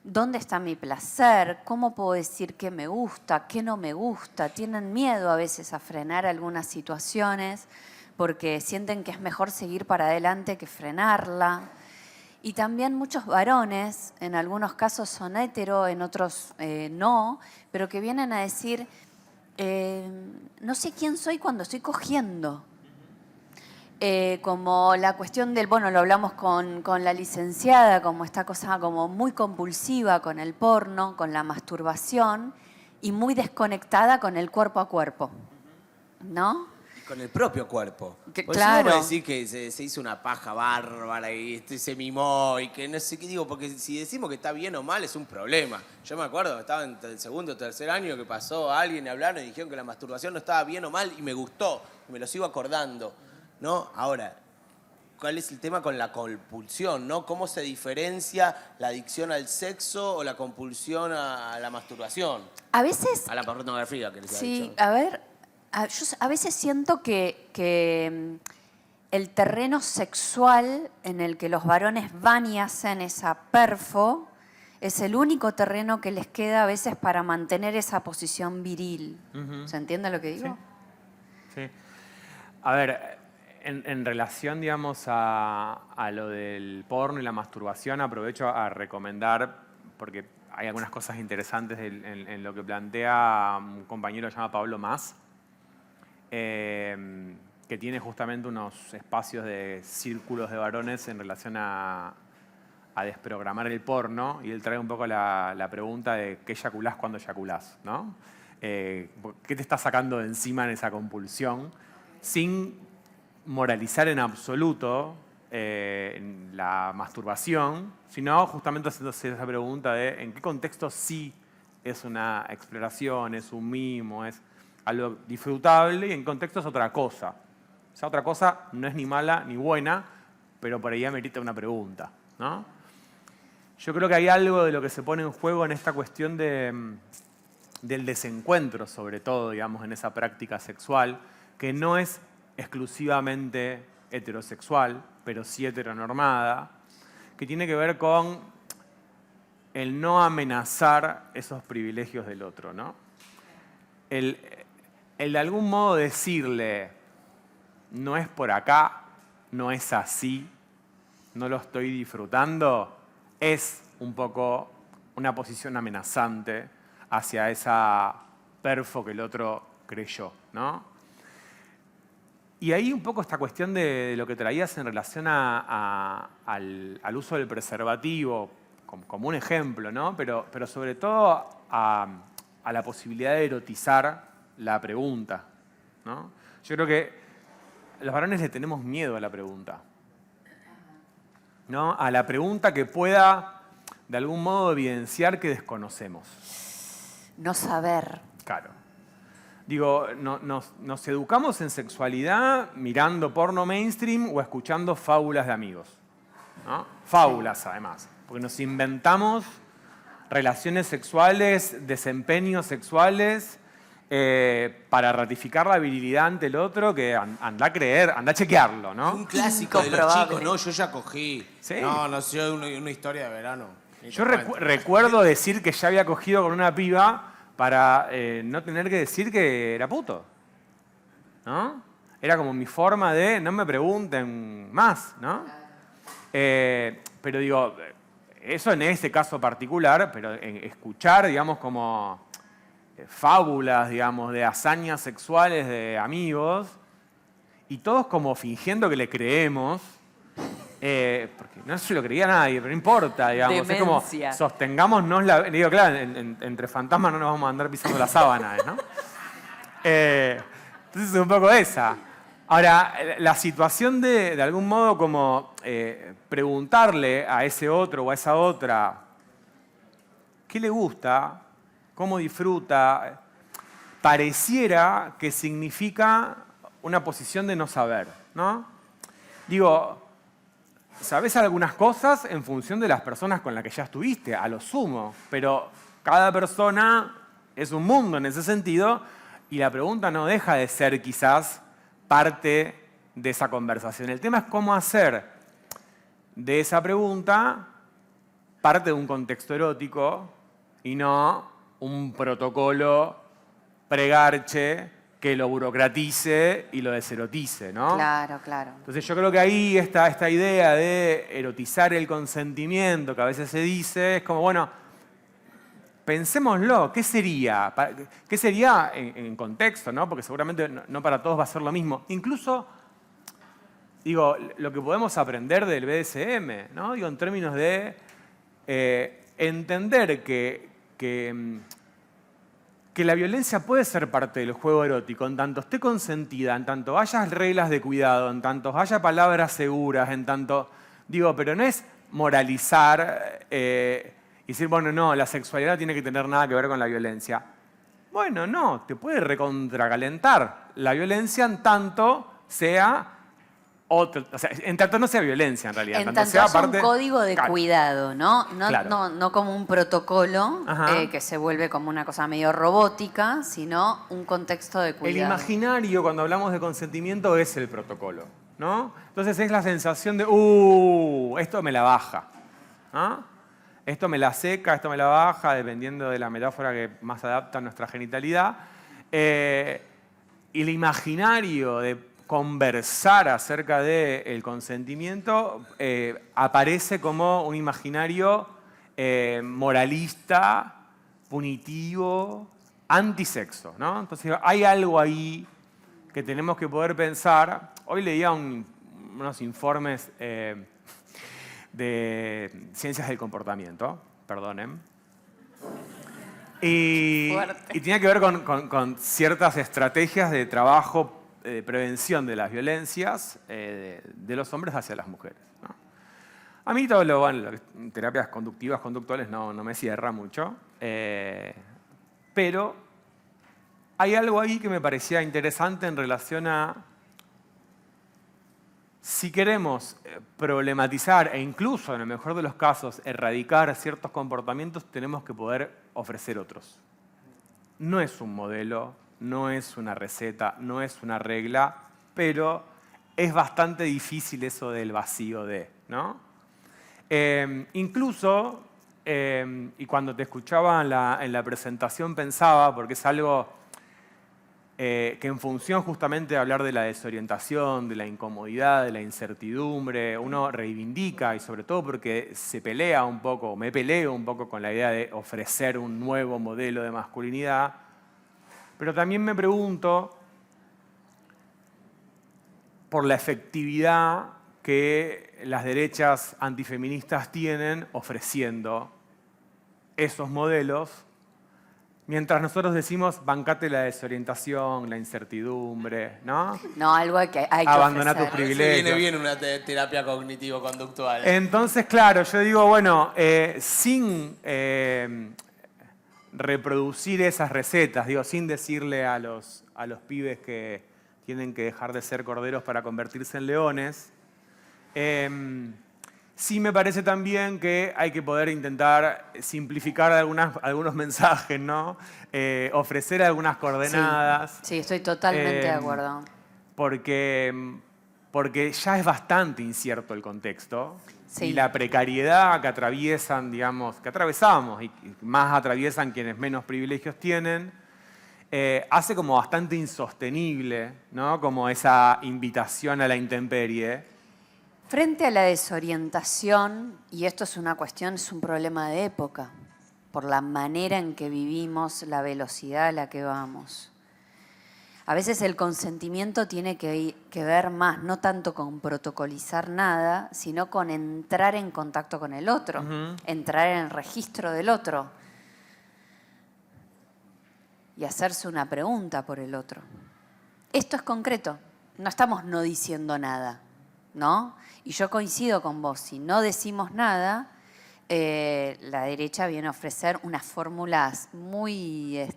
B: ¿Dónde está mi placer? ¿Cómo puedo decir qué me gusta, qué no me gusta? Tienen miedo a veces a frenar algunas situaciones porque sienten que es mejor seguir para adelante que frenarla. Y también muchos varones, en algunos casos son hetero, en otros no, pero que vienen a decir, no sé quién soy cuando estoy cogiendo. Como la cuestión del, bueno, lo hablamos con la licenciada, como esta cosa como muy compulsiva con el porno, con la masturbación y muy desconectada con el cuerpo a cuerpo, ¿no?
A: Con el propio cuerpo.
B: Claro.
A: No decir que se hizo una paja bárbara y se mimó y que no sé qué digo, porque si decimos que está bien o mal es un problema. Yo me acuerdo, estaba en el segundo o tercer año que pasó a alguien y hablaron y dijeron que la masturbación no estaba bien o mal y me gustó, y me lo sigo acordando, ¿no? Ahora, ¿cuál es el tema con la compulsión, ¿no? ¿Cómo se diferencia la adicción al sexo o la compulsión a la masturbación?
B: A veces...
A: A la pornografía, que les había
B: Sí,
A: dicho.
B: a ver, yo a veces siento que el terreno sexual en el que los varones van y hacen esa perfo es el único terreno que les queda a veces para mantener esa posición viril. ¿Se entiende lo que digo?
C: Sí. A ver, en relación, digamos, a lo del porno y la masturbación, aprovecho a recomendar, porque hay algunas cosas interesantes en lo que plantea un compañero llamado Pablo Mas, que tiene justamente unos espacios de círculos de varones en relación a desprogramar el porno, y él trae un poco la pregunta de ¿qué eyaculás cuando eyaculás? ¿No? ¿Qué te está sacando de encima en esa compulsión? Sin moralizar en absoluto la masturbación, sino justamente haciéndose esa pregunta de en qué contexto sí es una exploración, es un mimo, es... algo disfrutable y en contexto es otra cosa. Esa otra cosa no es ni mala ni buena, pero por ahí amerita una pregunta, ¿no? Yo creo que hay algo de lo que se pone en juego en esta cuestión del desencuentro, sobre todo, digamos, en esa práctica sexual, que no es exclusivamente heterosexual, pero sí heteronormada, que tiene que ver con el no amenazar esos privilegios del otro, ¿no? El de algún modo decirle, no es por acá, no es así, no lo estoy disfrutando, es un poco una posición amenazante hacia esa perfo que el otro creyó, ¿no? Y ahí un poco esta cuestión de lo que traías en relación al uso del preservativo, como un ejemplo, ¿no? Pero sobre todo a la posibilidad de erotizar la pregunta, ¿no? Yo creo que los varones le tenemos miedo a la pregunta, ¿no? A la pregunta que pueda, de algún modo, evidenciar que desconocemos.
B: No saber.
C: Claro. Digo, nos educamos en sexualidad mirando porno mainstream o escuchando fábulas de amigos, ¿no? Fábulas, además. Porque nos inventamos relaciones sexuales, desempeños sexuales, para ratificar la virilidad ante el otro, que anda a creer, anda a chequearlo, ¿no?
A: Un clásico de los chicos, ¿no? Yo ya cogí.
C: ¿Sí?
A: No sé, una historia de verano.
C: Yo recuerdo decir que ya había cogido con una piba para no tener que decir que era puto, ¿no? Era como mi forma de no me pregunten más, ¿no? Pero digo, eso en ese caso particular, pero escuchar, digamos, como fábulas, digamos, de hazañas sexuales de amigos, y todos como fingiendo que le creemos, porque no se lo creía nadie, pero no importa, digamos.
B: Demencia.
C: Es como, sostengámonos la... Digo, claro, entre fantasmas no nos vamos a andar pisando la sábana, ¿no? Entonces es un poco esa. Ahora, la situación de algún modo como preguntarle a ese otro o a esa otra qué le gusta, cómo disfruta, pareciera que significa una posición de no saber, ¿no? Digo, sabés algunas cosas en función de las personas con las que ya estuviste, a lo sumo, pero cada persona es un mundo en ese sentido y la pregunta no deja de ser quizás parte de esa conversación. El tema es cómo hacer de esa pregunta parte de un contexto erótico y no un protocolo pregarche que lo burocratice y lo deserotice, ¿no?
B: Claro, claro.
C: Entonces yo creo que ahí esta idea de erotizar el consentimiento que a veces se dice es como, bueno, pensémoslo, ¿qué sería? ¿Qué sería en contexto, ¿no? Porque seguramente no para todos va a ser lo mismo. Incluso, digo, lo que podemos aprender del BDSM, ¿no? Digo, en términos de entender que la violencia puede ser parte del juego erótico, en tanto esté consentida, en tanto haya reglas de cuidado, en tanto haya palabras seguras, en tanto... Digo, pero no es moralizar y decir, bueno, no, la sexualidad tiene que tener nada que ver con la violencia. Bueno, no, te puede recontracalentar la violencia en tanto sea... o sea, en tanto no sea violencia, en realidad.
B: En tanto
C: sea
B: es un
C: parte...
B: código de
C: Claro.
B: cuidado, ¿no?
C: Claro.
B: No como un protocolo que se vuelve como una cosa medio robótica, sino un contexto de
C: El
B: cuidado.
C: imaginario, cuando hablamos de consentimiento, es el protocolo, ¿no? Entonces es la sensación de, esto me la baja, ¿no? Esto me la seca, esto me la baja, dependiendo de la metáfora que más adapta a nuestra genitalidad. Y el imaginario de conversar acerca del consentimiento aparece como un imaginario moralista, punitivo, antisexo, ¿no? Entonces hay algo ahí que tenemos que poder pensar. Hoy leía unos informes de ciencias del comportamiento, perdonen, y tiene que ver con ciertas estrategias de trabajo de prevención de las violencias de los hombres hacia las mujeres, ¿no? A mí todo lo terapias conductivas, conductuales no me cierra mucho, pero hay algo ahí que me parecía interesante en relación a si queremos problematizar e incluso, en el mejor de los casos, erradicar ciertos comportamientos, tenemos que poder ofrecer otros. No es un modelo, no es una receta, no es una regla, pero es bastante difícil eso del vacío de, ¿no? Incluso, y cuando te escuchaba en la presentación pensaba, porque es algo que en función justamente de hablar de la desorientación, de la incomodidad, de la incertidumbre, uno reivindica y sobre todo porque se pelea un poco, me peleo un poco con la idea de ofrecer un nuevo modelo de masculinidad, pero también me pregunto por la efectividad que las derechas antifeministas tienen ofreciendo esos modelos, mientras nosotros decimos bancate la desorientación, la incertidumbre, ¿no?
B: No, algo hay que
C: Abandonar tus
B: ofrecer.
C: privilegios.
A: Viene bien una terapia cognitivo-conductual.
C: Entonces, claro, yo digo, bueno, sin reproducir esas recetas, digo, sin decirle a los pibes que tienen que dejar de ser corderos para convertirse en leones, sí me parece también que hay que poder intentar simplificar algunos mensajes, ¿no? Ofrecer algunas coordenadas.
B: Sí, estoy totalmente de acuerdo.
C: Porque ya es bastante incierto el contexto.
B: Sí.
C: Y la precariedad que atraviesan, digamos, que atravesamos y más atraviesan quienes menos privilegios tienen, hace como bastante insostenible, ¿no? Como esa invitación a la intemperie.
B: Frente a la desorientación, y esto es una cuestión, es un problema de época, por la manera en que vivimos, la velocidad a la que vamos. A veces el consentimiento tiene que ver más, no tanto con protocolizar nada, sino con entrar en contacto con el otro, entrar en el registro del otro y hacerse una pregunta por el otro. Esto es concreto, no estamos no diciendo nada, ¿no? Y yo coincido con vos, si no decimos nada, la derecha viene a ofrecer unas fórmulas muy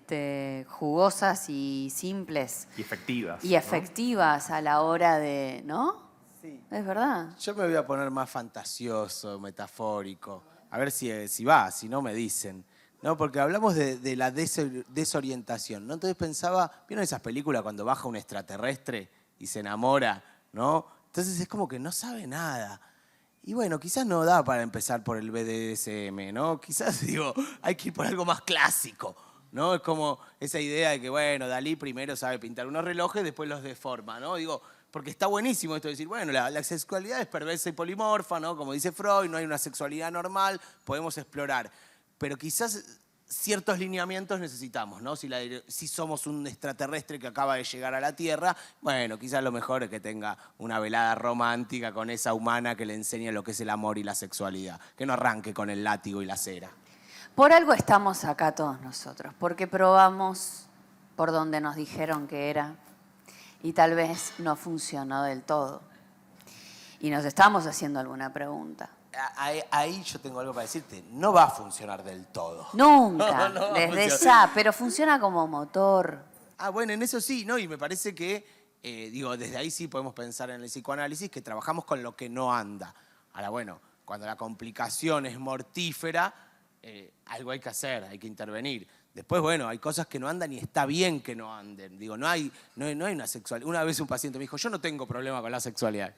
B: jugosas y simples.
C: Y efectivas.
B: Y efectivas, ¿no? A la hora de, ¿no?
A: Sí.
B: Es verdad.
A: Yo me voy a poner más fantasioso, metafórico. A ver si va, si no me dicen. No, porque hablamos de la desorientación, ¿no? Entonces pensaba, ¿vieron esas películas cuando baja un extraterrestre y se enamora, ¿no? Entonces es como que no sabe nada. Y bueno, quizás no da para empezar por el BDSM, ¿no? Quizás, digo, hay que ir por algo más clásico, ¿no? Es como esa idea de que, bueno, Dalí primero sabe pintar unos relojes, después los deforma, ¿no? Digo, porque está buenísimo esto de decir, bueno, la sexualidad es perversa y polimorfa, ¿no? Como dice Freud, no hay una sexualidad normal, podemos explorar. Pero quizás ciertos lineamientos necesitamos, ¿no? Si somos un extraterrestre que acaba de llegar a la Tierra, bueno, quizás lo mejor es que tenga una velada romántica con esa humana que le enseñe lo que es el amor y la sexualidad, que no arranque con el látigo y la cera.
B: Por algo estamos acá todos nosotros, porque probamos por donde nos dijeron que era y tal vez no funcionó del todo. Y nos estamos haciendo alguna pregunta.
A: Ahí yo tengo algo para decirte. No va a funcionar del todo.
B: Nunca,
A: No
B: desde ya, pero funciona como motor.
A: Ah, bueno, en eso sí, ¿no? Y me parece que, desde ahí sí podemos pensar en el psicoanálisis que trabajamos con lo que no anda. Ahora, bueno, cuando la complicación es mortífera, algo hay que hacer, hay que intervenir. Después, bueno, hay cosas que no andan y está bien que no anden. Digo, no hay una sexualidad. Una vez un paciente me dijo, yo no tengo problema con la sexualidad.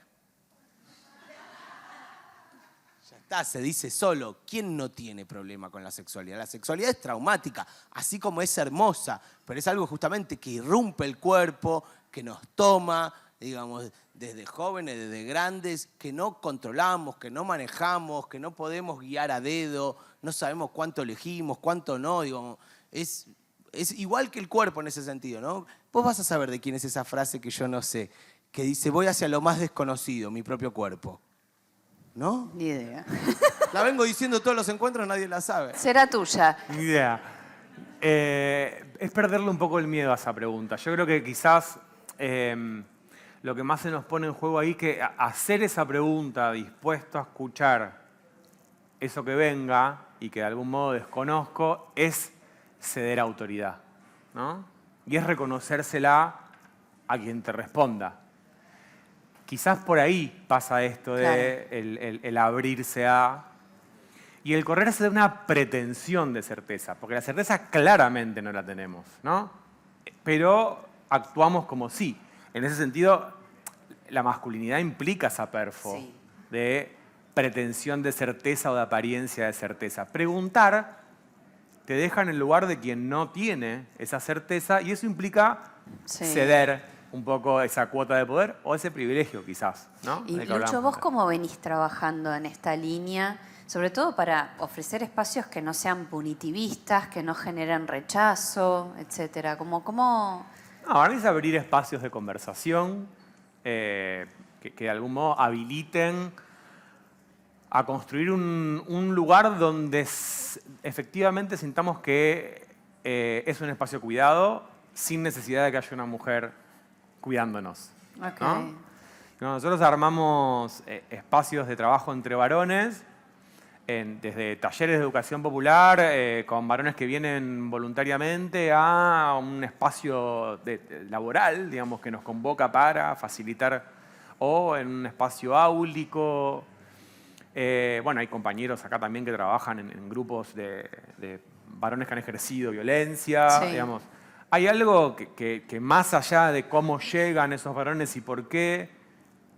A: Se dice solo. ¿Quién no tiene problema con la sexualidad? La sexualidad es traumática, así como es hermosa, pero es algo justamente que irrumpe el cuerpo, que nos toma, digamos, desde jóvenes, desde grandes, que no controlamos, que no manejamos, que no podemos guiar a dedo, no sabemos cuánto elegimos, cuánto no, digamos, es igual que el cuerpo en ese sentido, ¿no? Vos vas a saber de quién es esa frase que yo no sé, que dice, voy hacia lo más desconocido, mi propio cuerpo. ¿No?
B: Ni idea.
A: La vengo diciendo todos los encuentros, nadie la sabe.
B: Será tuya.
C: Ni idea. Es perderle un poco el miedo a esa pregunta. Yo creo que quizás lo que más se nos pone en juego ahí es que hacer esa pregunta dispuesto a escuchar eso que venga y que de algún modo desconozco es ceder autoridad, ¿no? y es reconocérsela a quien te responda. Quizás por ahí pasa esto de el abrirse a... Y el correrse de una pretensión de certeza, porque la certeza claramente no la tenemos, ¿no? Pero actuamos como sí. En ese sentido, la masculinidad implica esa perfo de pretensión de certeza o de apariencia de certeza. Preguntar te deja en el lugar de quien no tiene esa certeza y eso implica ceder un poco esa cuota de poder o ese privilegio quizás, ¿no?
B: Y Lucho, ¿vos cómo venís trabajando en esta línea? Sobre todo para ofrecer espacios que no sean punitivistas, que no generen rechazo, etcétera. ¿Cómo?
C: No, ahora es abrir espacios de conversación que de algún modo habiliten a construir un lugar donde efectivamente sintamos que es un espacio cuidado sin necesidad de que haya una mujer cuidándonos.
B: Okay.
C: ¿No? Nosotros armamos espacios de trabajo entre varones, desde talleres de educación popular, con varones que vienen voluntariamente a un espacio laboral, digamos, que nos convoca para facilitar, o en un espacio áulico. Bueno, hay compañeros acá también que trabajan en grupos de varones que han ejercido violencia, digamos. Hay algo que más allá de cómo llegan esos varones y por qué,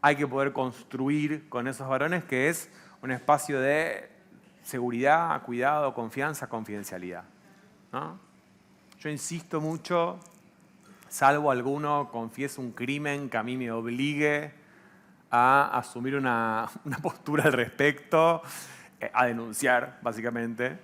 C: hay que poder construir con esos varones, que es un espacio de seguridad, cuidado, confianza, confidencialidad, ¿no? Yo insisto mucho, salvo alguno confiese un crimen que a mí me obligue a asumir una postura al respecto, a denunciar, básicamente.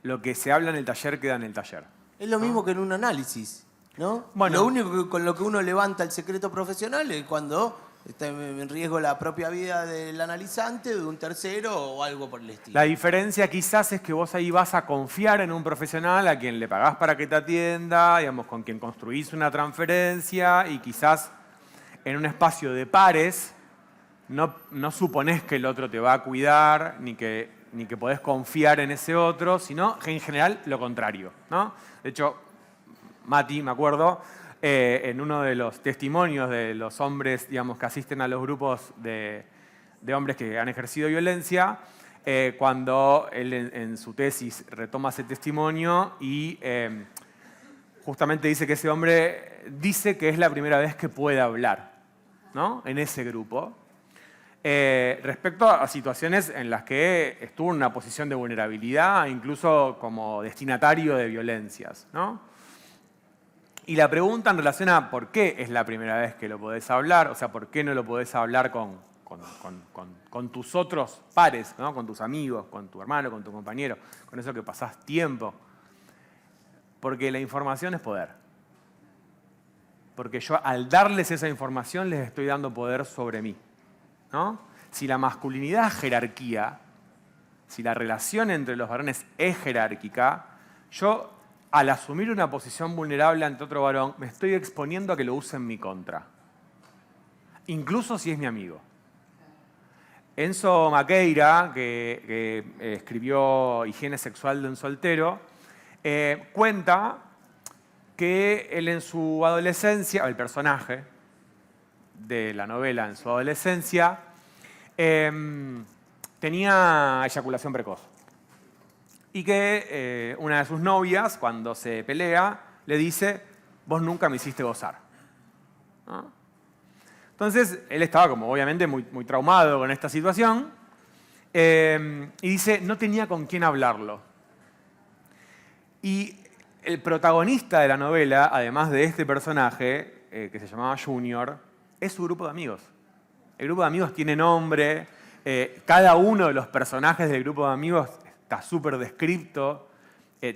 C: Lo que se habla en el taller queda en el taller.
A: Es lo mismo que en un análisis, ¿no?
C: Bueno,
A: lo único con lo que uno levanta el secreto profesional es cuando está en riesgo la propia vida del analizante, de un tercero o algo por el estilo.
C: La diferencia quizás es que vos ahí vas a confiar en un profesional a quien le pagás para que te atienda, digamos, con quien construís una transferencia y quizás en un espacio de pares no suponés que el otro te va a cuidar ni que podés confiar en ese otro, sino que en general lo contrario, ¿no? De hecho, Mati, me acuerdo, en uno de los testimonios de los hombres, digamos, que asisten a los grupos de hombres que han ejercido violencia, cuando él en su tesis retoma ese testimonio y justamente dice que ese hombre dice que es la primera vez que puede hablar, ¿no? En ese grupo. Respecto a situaciones en las que estuvo en una posición de vulnerabilidad, incluso como destinatario de violencias, ¿no? Y la pregunta en relación a por qué es la primera vez que lo podés hablar, o sea, por qué no lo podés hablar con tus otros pares, ¿no? Con tus amigos, con tu hermano, con tu compañero, con eso que pasás tiempo. Porque la información es poder. Porque yo al darles esa información les estoy dando poder sobre mí, ¿no? Si la masculinidad es jerarquía, si la relación entre los varones es jerárquica, yo al asumir una posición vulnerable ante otro varón me estoy exponiendo a que lo use en mi contra. Incluso si es mi amigo. Enzo Maqueira, que escribió Higiene sexual de un soltero, cuenta que él en su adolescencia, el personaje de la novela en su adolescencia, tenía eyaculación precoz. Y que una de sus novias, cuando se pelea, le dice, vos nunca me hiciste gozar, ¿no? Entonces, él estaba como obviamente muy traumado con esta situación y dice, no tenía con quién hablarlo. Y el protagonista de la novela, además de este personaje, que se llamaba Junior, es su grupo de amigos. El grupo de amigos tiene nombre, cada uno de los personajes del grupo de amigos está súper descripto,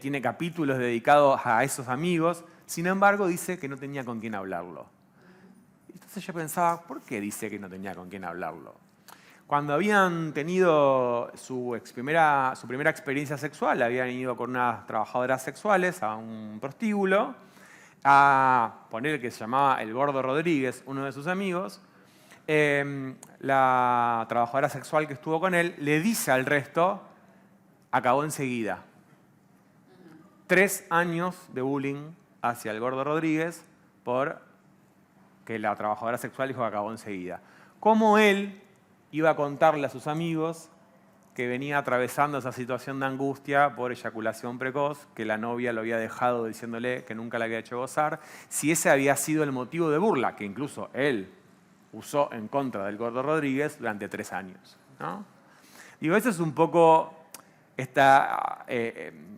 C: tiene capítulos dedicados a esos amigos, sin embargo dice que no tenía con quién hablarlo. Entonces yo pensaba, ¿por qué dice que no tenía con quién hablarlo? Cuando habían tenido su primera experiencia sexual, habían ido con unas trabajadoras sexuales a un prostíbulo, a poner que se llamaba el Gordo Rodríguez, uno de sus amigos. La trabajadora sexual que estuvo con él le dice al resto, acabó enseguida. 3 años de bullying hacia el Gordo Rodríguez por que la trabajadora sexual dijo que acabó enseguida. Cómo él iba a contarle a sus amigos que venía atravesando esa situación de angustia por eyaculación precoz, que la novia lo había dejado diciéndole que nunca la había hecho gozar, si ese había sido el motivo de burla, que incluso él usó en contra del Gordo Rodríguez durante 3 años, ¿no? Digo, eso es un poco esta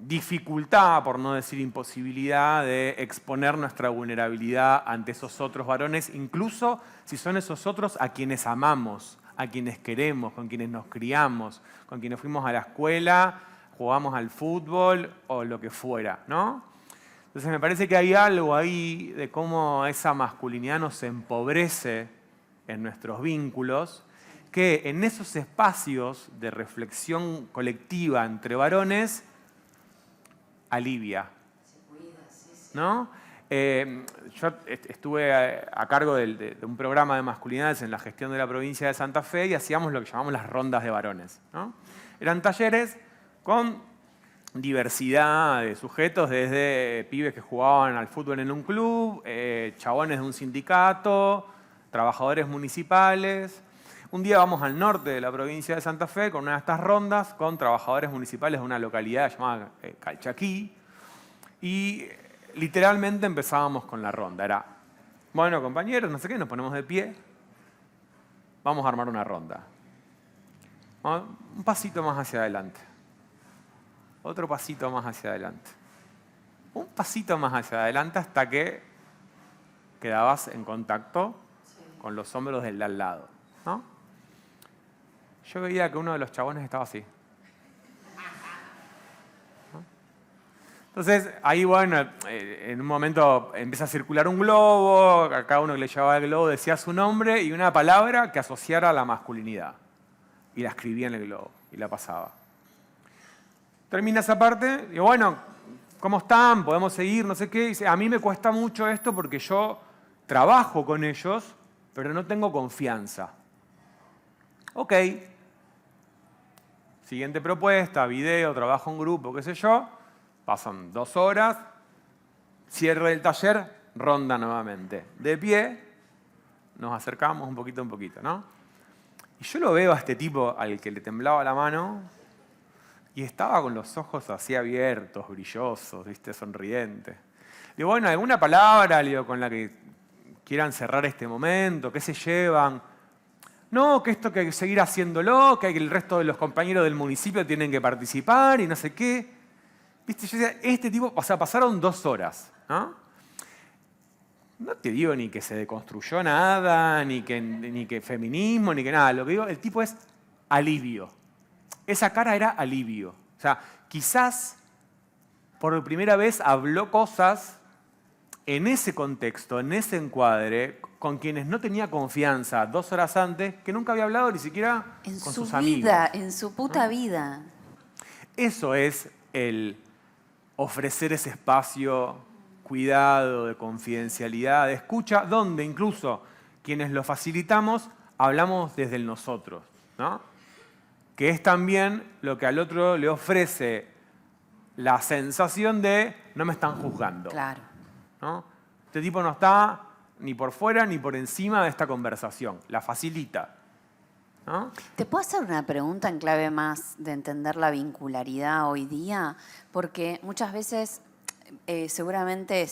C: dificultad, por no decir imposibilidad, de exponer nuestra vulnerabilidad ante esos otros varones, incluso si son esos otros a quienes amamos, a quienes queremos, con quienes nos criamos, con quienes fuimos a la escuela, jugamos al fútbol o lo que fuera, ¿no? Entonces me parece que hay algo ahí de cómo esa masculinidad nos empobrece en nuestros vínculos, que en esos espacios de reflexión colectiva entre varones alivia, ¿no? Yo estuve a cargo de un programa de masculinidades en la gestión de la provincia de Santa Fe y hacíamos lo que llamamos las rondas de varones, ¿no? Eran talleres con diversidad de sujetos, desde pibes que jugaban al fútbol en un club, chabones de un sindicato, trabajadores municipales. Un día vamos al norte de la provincia de Santa Fe con una de estas rondas con trabajadores municipales de una localidad llamada Calchaquí y literalmente empezábamos con la ronda. Era, bueno, compañeros, no sé qué, nos ponemos de pie, vamos a armar una ronda. Un pasito más hacia adelante. Otro pasito más hacia adelante. Un pasito más hacia adelante hasta que quedabas en contacto con los hombros del de al lado, ¿no? Yo veía que uno de los chabones estaba así. Entonces, ahí, bueno, en un momento empieza a circular un globo, a cada uno que le llevaba el globo decía su nombre y una palabra que asociara a la masculinidad. Y la escribía en el globo y la pasaba. Termina esa parte, digo, bueno, ¿cómo están? ¿Podemos seguir? No sé qué. Y dice, a mí me cuesta mucho esto porque yo trabajo con ellos, pero no tengo confianza. Ok. Siguiente propuesta, video, trabajo en grupo, qué sé yo. Pasan 2 horas, cierre del taller, ronda nuevamente. De pie, nos acercamos un poquito, ¿no? Y yo lo veo a este tipo al que le temblaba la mano y estaba con los ojos así abiertos, brillosos, ¿viste? Sonriente. Digo, bueno, ¿alguna palabra con la que quieran cerrar este momento? ¿Qué se llevan? No, que esto que hay que seguir haciéndolo, que el resto de los compañeros del municipio tienen que participar y no sé qué. ¿Viste? Yo decía, este tipo, o sea, pasaron 2 horas, ¿no? No te digo ni que se deconstruyó nada, ni que feminismo, ni que nada. Lo que digo, el tipo es alivio. Esa cara era alivio. O sea, quizás por primera vez habló cosas en ese contexto, en ese encuadre, con quienes no tenía confianza 2 horas antes, que nunca había hablado ni siquiera con sus amigos.
B: En su puta vida.
C: Eso es el ofrecer ese espacio, cuidado, de confidencialidad, de escucha, donde incluso quienes lo facilitamos hablamos desde el nosotros, ¿no? Que es también lo que al otro le ofrece la sensación de no me están juzgando.
B: Claro.
C: ¿No? Este tipo no está ni por fuera ni por encima de esta conversación, la facilita, ¿no?
B: ¿Te puedo hacer una pregunta en clave más de entender la vincularidad hoy día? Porque muchas veces seguramente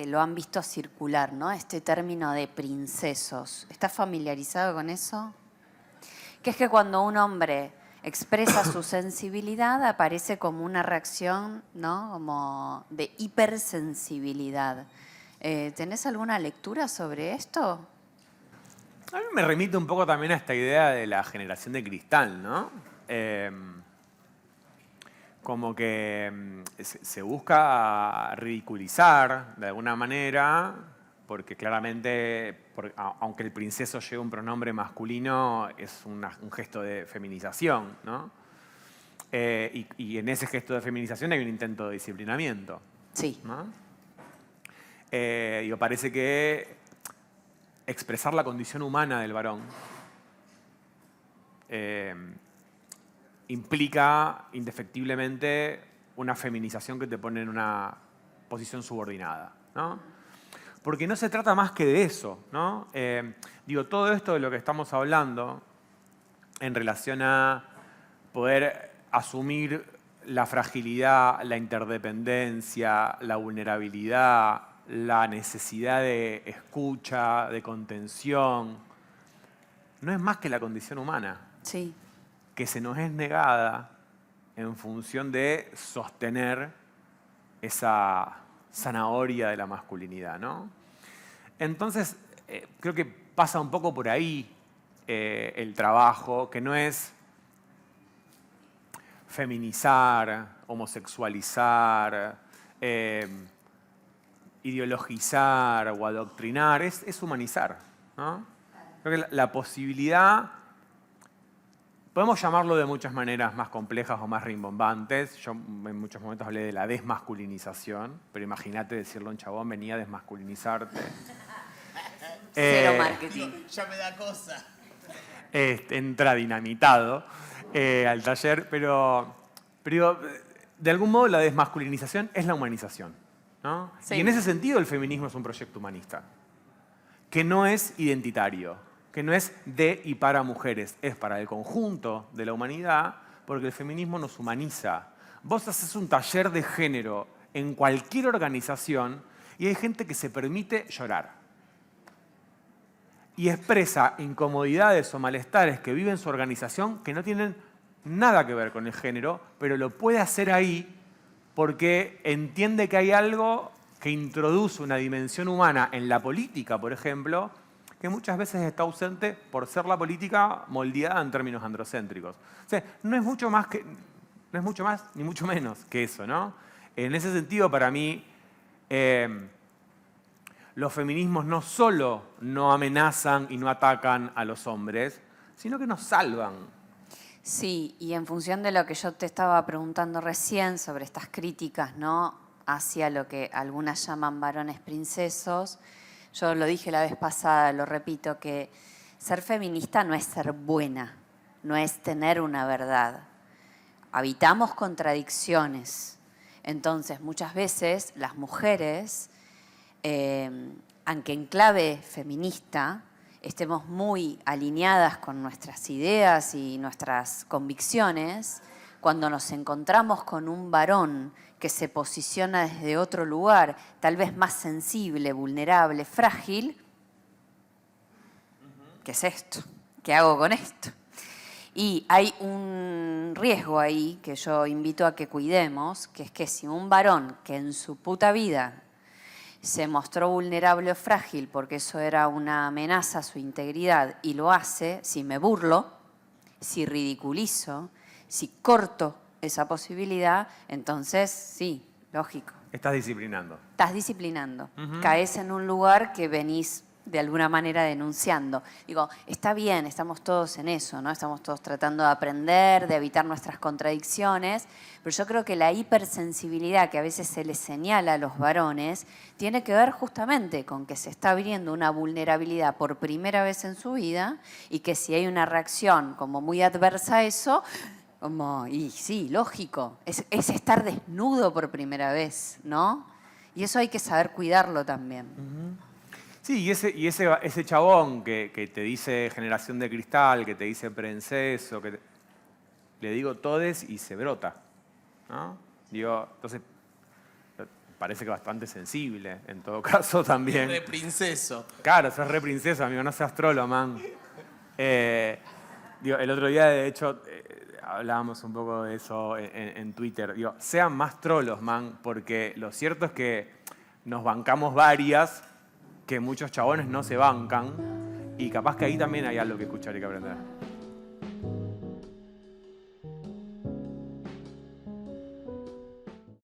B: lo han visto circular, ¿no? Este término de princesos. ¿Estás familiarizado con eso? Que es que cuando un hombre expresa su sensibilidad aparece como una reacción, ¿no? Como de hipersensibilidad. ¿Tenés alguna lectura sobre esto?
C: A mí me remite un poco también a esta idea de la generación de cristal, ¿no? Como que se busca ridiculizar de alguna manera, porque claramente, aunque el princeso lleve un pronombre masculino, es un gesto de feminización, ¿no? Y en ese gesto de feminización hay un intento de disciplinamiento.
B: Sí.
C: ¿No? Parece que expresar la condición humana del varón implica indefectiblemente una feminización que te pone en una posición subordinada, ¿no? Porque no se trata más que de eso, ¿no? Digo, todo esto de lo que estamos hablando en relación a poder asumir la fragilidad, la interdependencia, la vulnerabilidad, la necesidad de escucha, de contención, no es más que la condición humana,
B: Sí.
C: que se nos es negada en función de sostener esa zanahoria de la masculinidad, ¿no? Entonces, creo que pasa un poco por ahí el trabajo, que no es feminizar, homosexualizar, ideologizar o adoctrinar, es humanizar, ¿no? Creo que la posibilidad, podemos llamarlo de muchas maneras más complejas o más rimbombantes. Yo en muchos momentos hablé de la desmasculinización, pero imagínate decirle a un chabón, venía a desmasculinizarte.
B: Cero marketing.
A: Ya me da cosa.
C: Entra dinamitado al taller, pero de algún modo la desmasculinización es la humanización, ¿no?
B: Sí.
C: Y en ese sentido el feminismo es un proyecto humanista, que no es identitario, que no es de y para mujeres, es para el conjunto de la humanidad, porque el feminismo nos humaniza. Vos haces un taller de género en cualquier organización y hay gente que se permite llorar y expresa incomodidades o malestares que vive en su organización que no tienen nada que ver con el género, pero lo puede hacer ahí porque entiende que hay algo que introduce una dimensión humana en la política, por ejemplo, que muchas veces está ausente por ser la política moldeada en términos androcéntricos. O sea, no es mucho más ni mucho menos que eso, ¿no? En ese sentido, para mí, los feminismos no solo no amenazan y no atacan a los hombres, sino que nos salvan.
B: Sí, y en función de lo que yo te estaba preguntando recién sobre estas críticas, ¿no?, hacia lo que algunas llaman varones princesos, yo lo dije la vez pasada, lo repito, que ser feminista no es ser buena, no es tener una verdad. Habitamos contradicciones. Entonces, muchas veces las mujeres, aunque en clave feminista estemos muy alineadas con nuestras ideas y nuestras convicciones, cuando nos encontramos con un varón que se posiciona desde otro lugar, tal vez más sensible, vulnerable, frágil, ¿qué es esto? ¿Qué hago con esto? Y hay un riesgo ahí que yo invito a que cuidemos, que es que si un varón que en su puta vida se mostró vulnerable o frágil porque eso era una amenaza a su integridad y lo hace, si me burlo, si ridiculizo, si corto esa posibilidad, entonces sí, lógico.
C: Estás disciplinando.
B: Estás disciplinando. Caes en un lugar que venís de alguna manera denunciando. Digo, está bien, estamos todos en eso, ¿no? Estamos todos tratando de aprender, de evitar nuestras contradicciones, pero yo creo que la hipersensibilidad que a veces se les señala a los varones tiene que ver justamente con que se está abriendo una vulnerabilidad por primera vez en su vida y que si hay una reacción como muy adversa a eso, como, y sí, lógico, es estar desnudo por primera vez, ¿no? Y eso hay que saber cuidarlo también.
C: Sí, y ese chabón que te dice generación de cristal, que te dice princeso, le digo todes y se brota, ¿no? Digo, entonces, parece que bastante sensible, en todo caso también.
A: De princeso.
C: Claro, sos re princesa, amigo, no seas trolo, man. Digo, el otro día, de hecho, hablábamos un poco de eso en Twitter. Digo, sean más trolos, man, porque lo cierto es que nos bancamos varias que muchos chabones no se bancan y capaz que ahí también hay algo que escuchar y que aprender.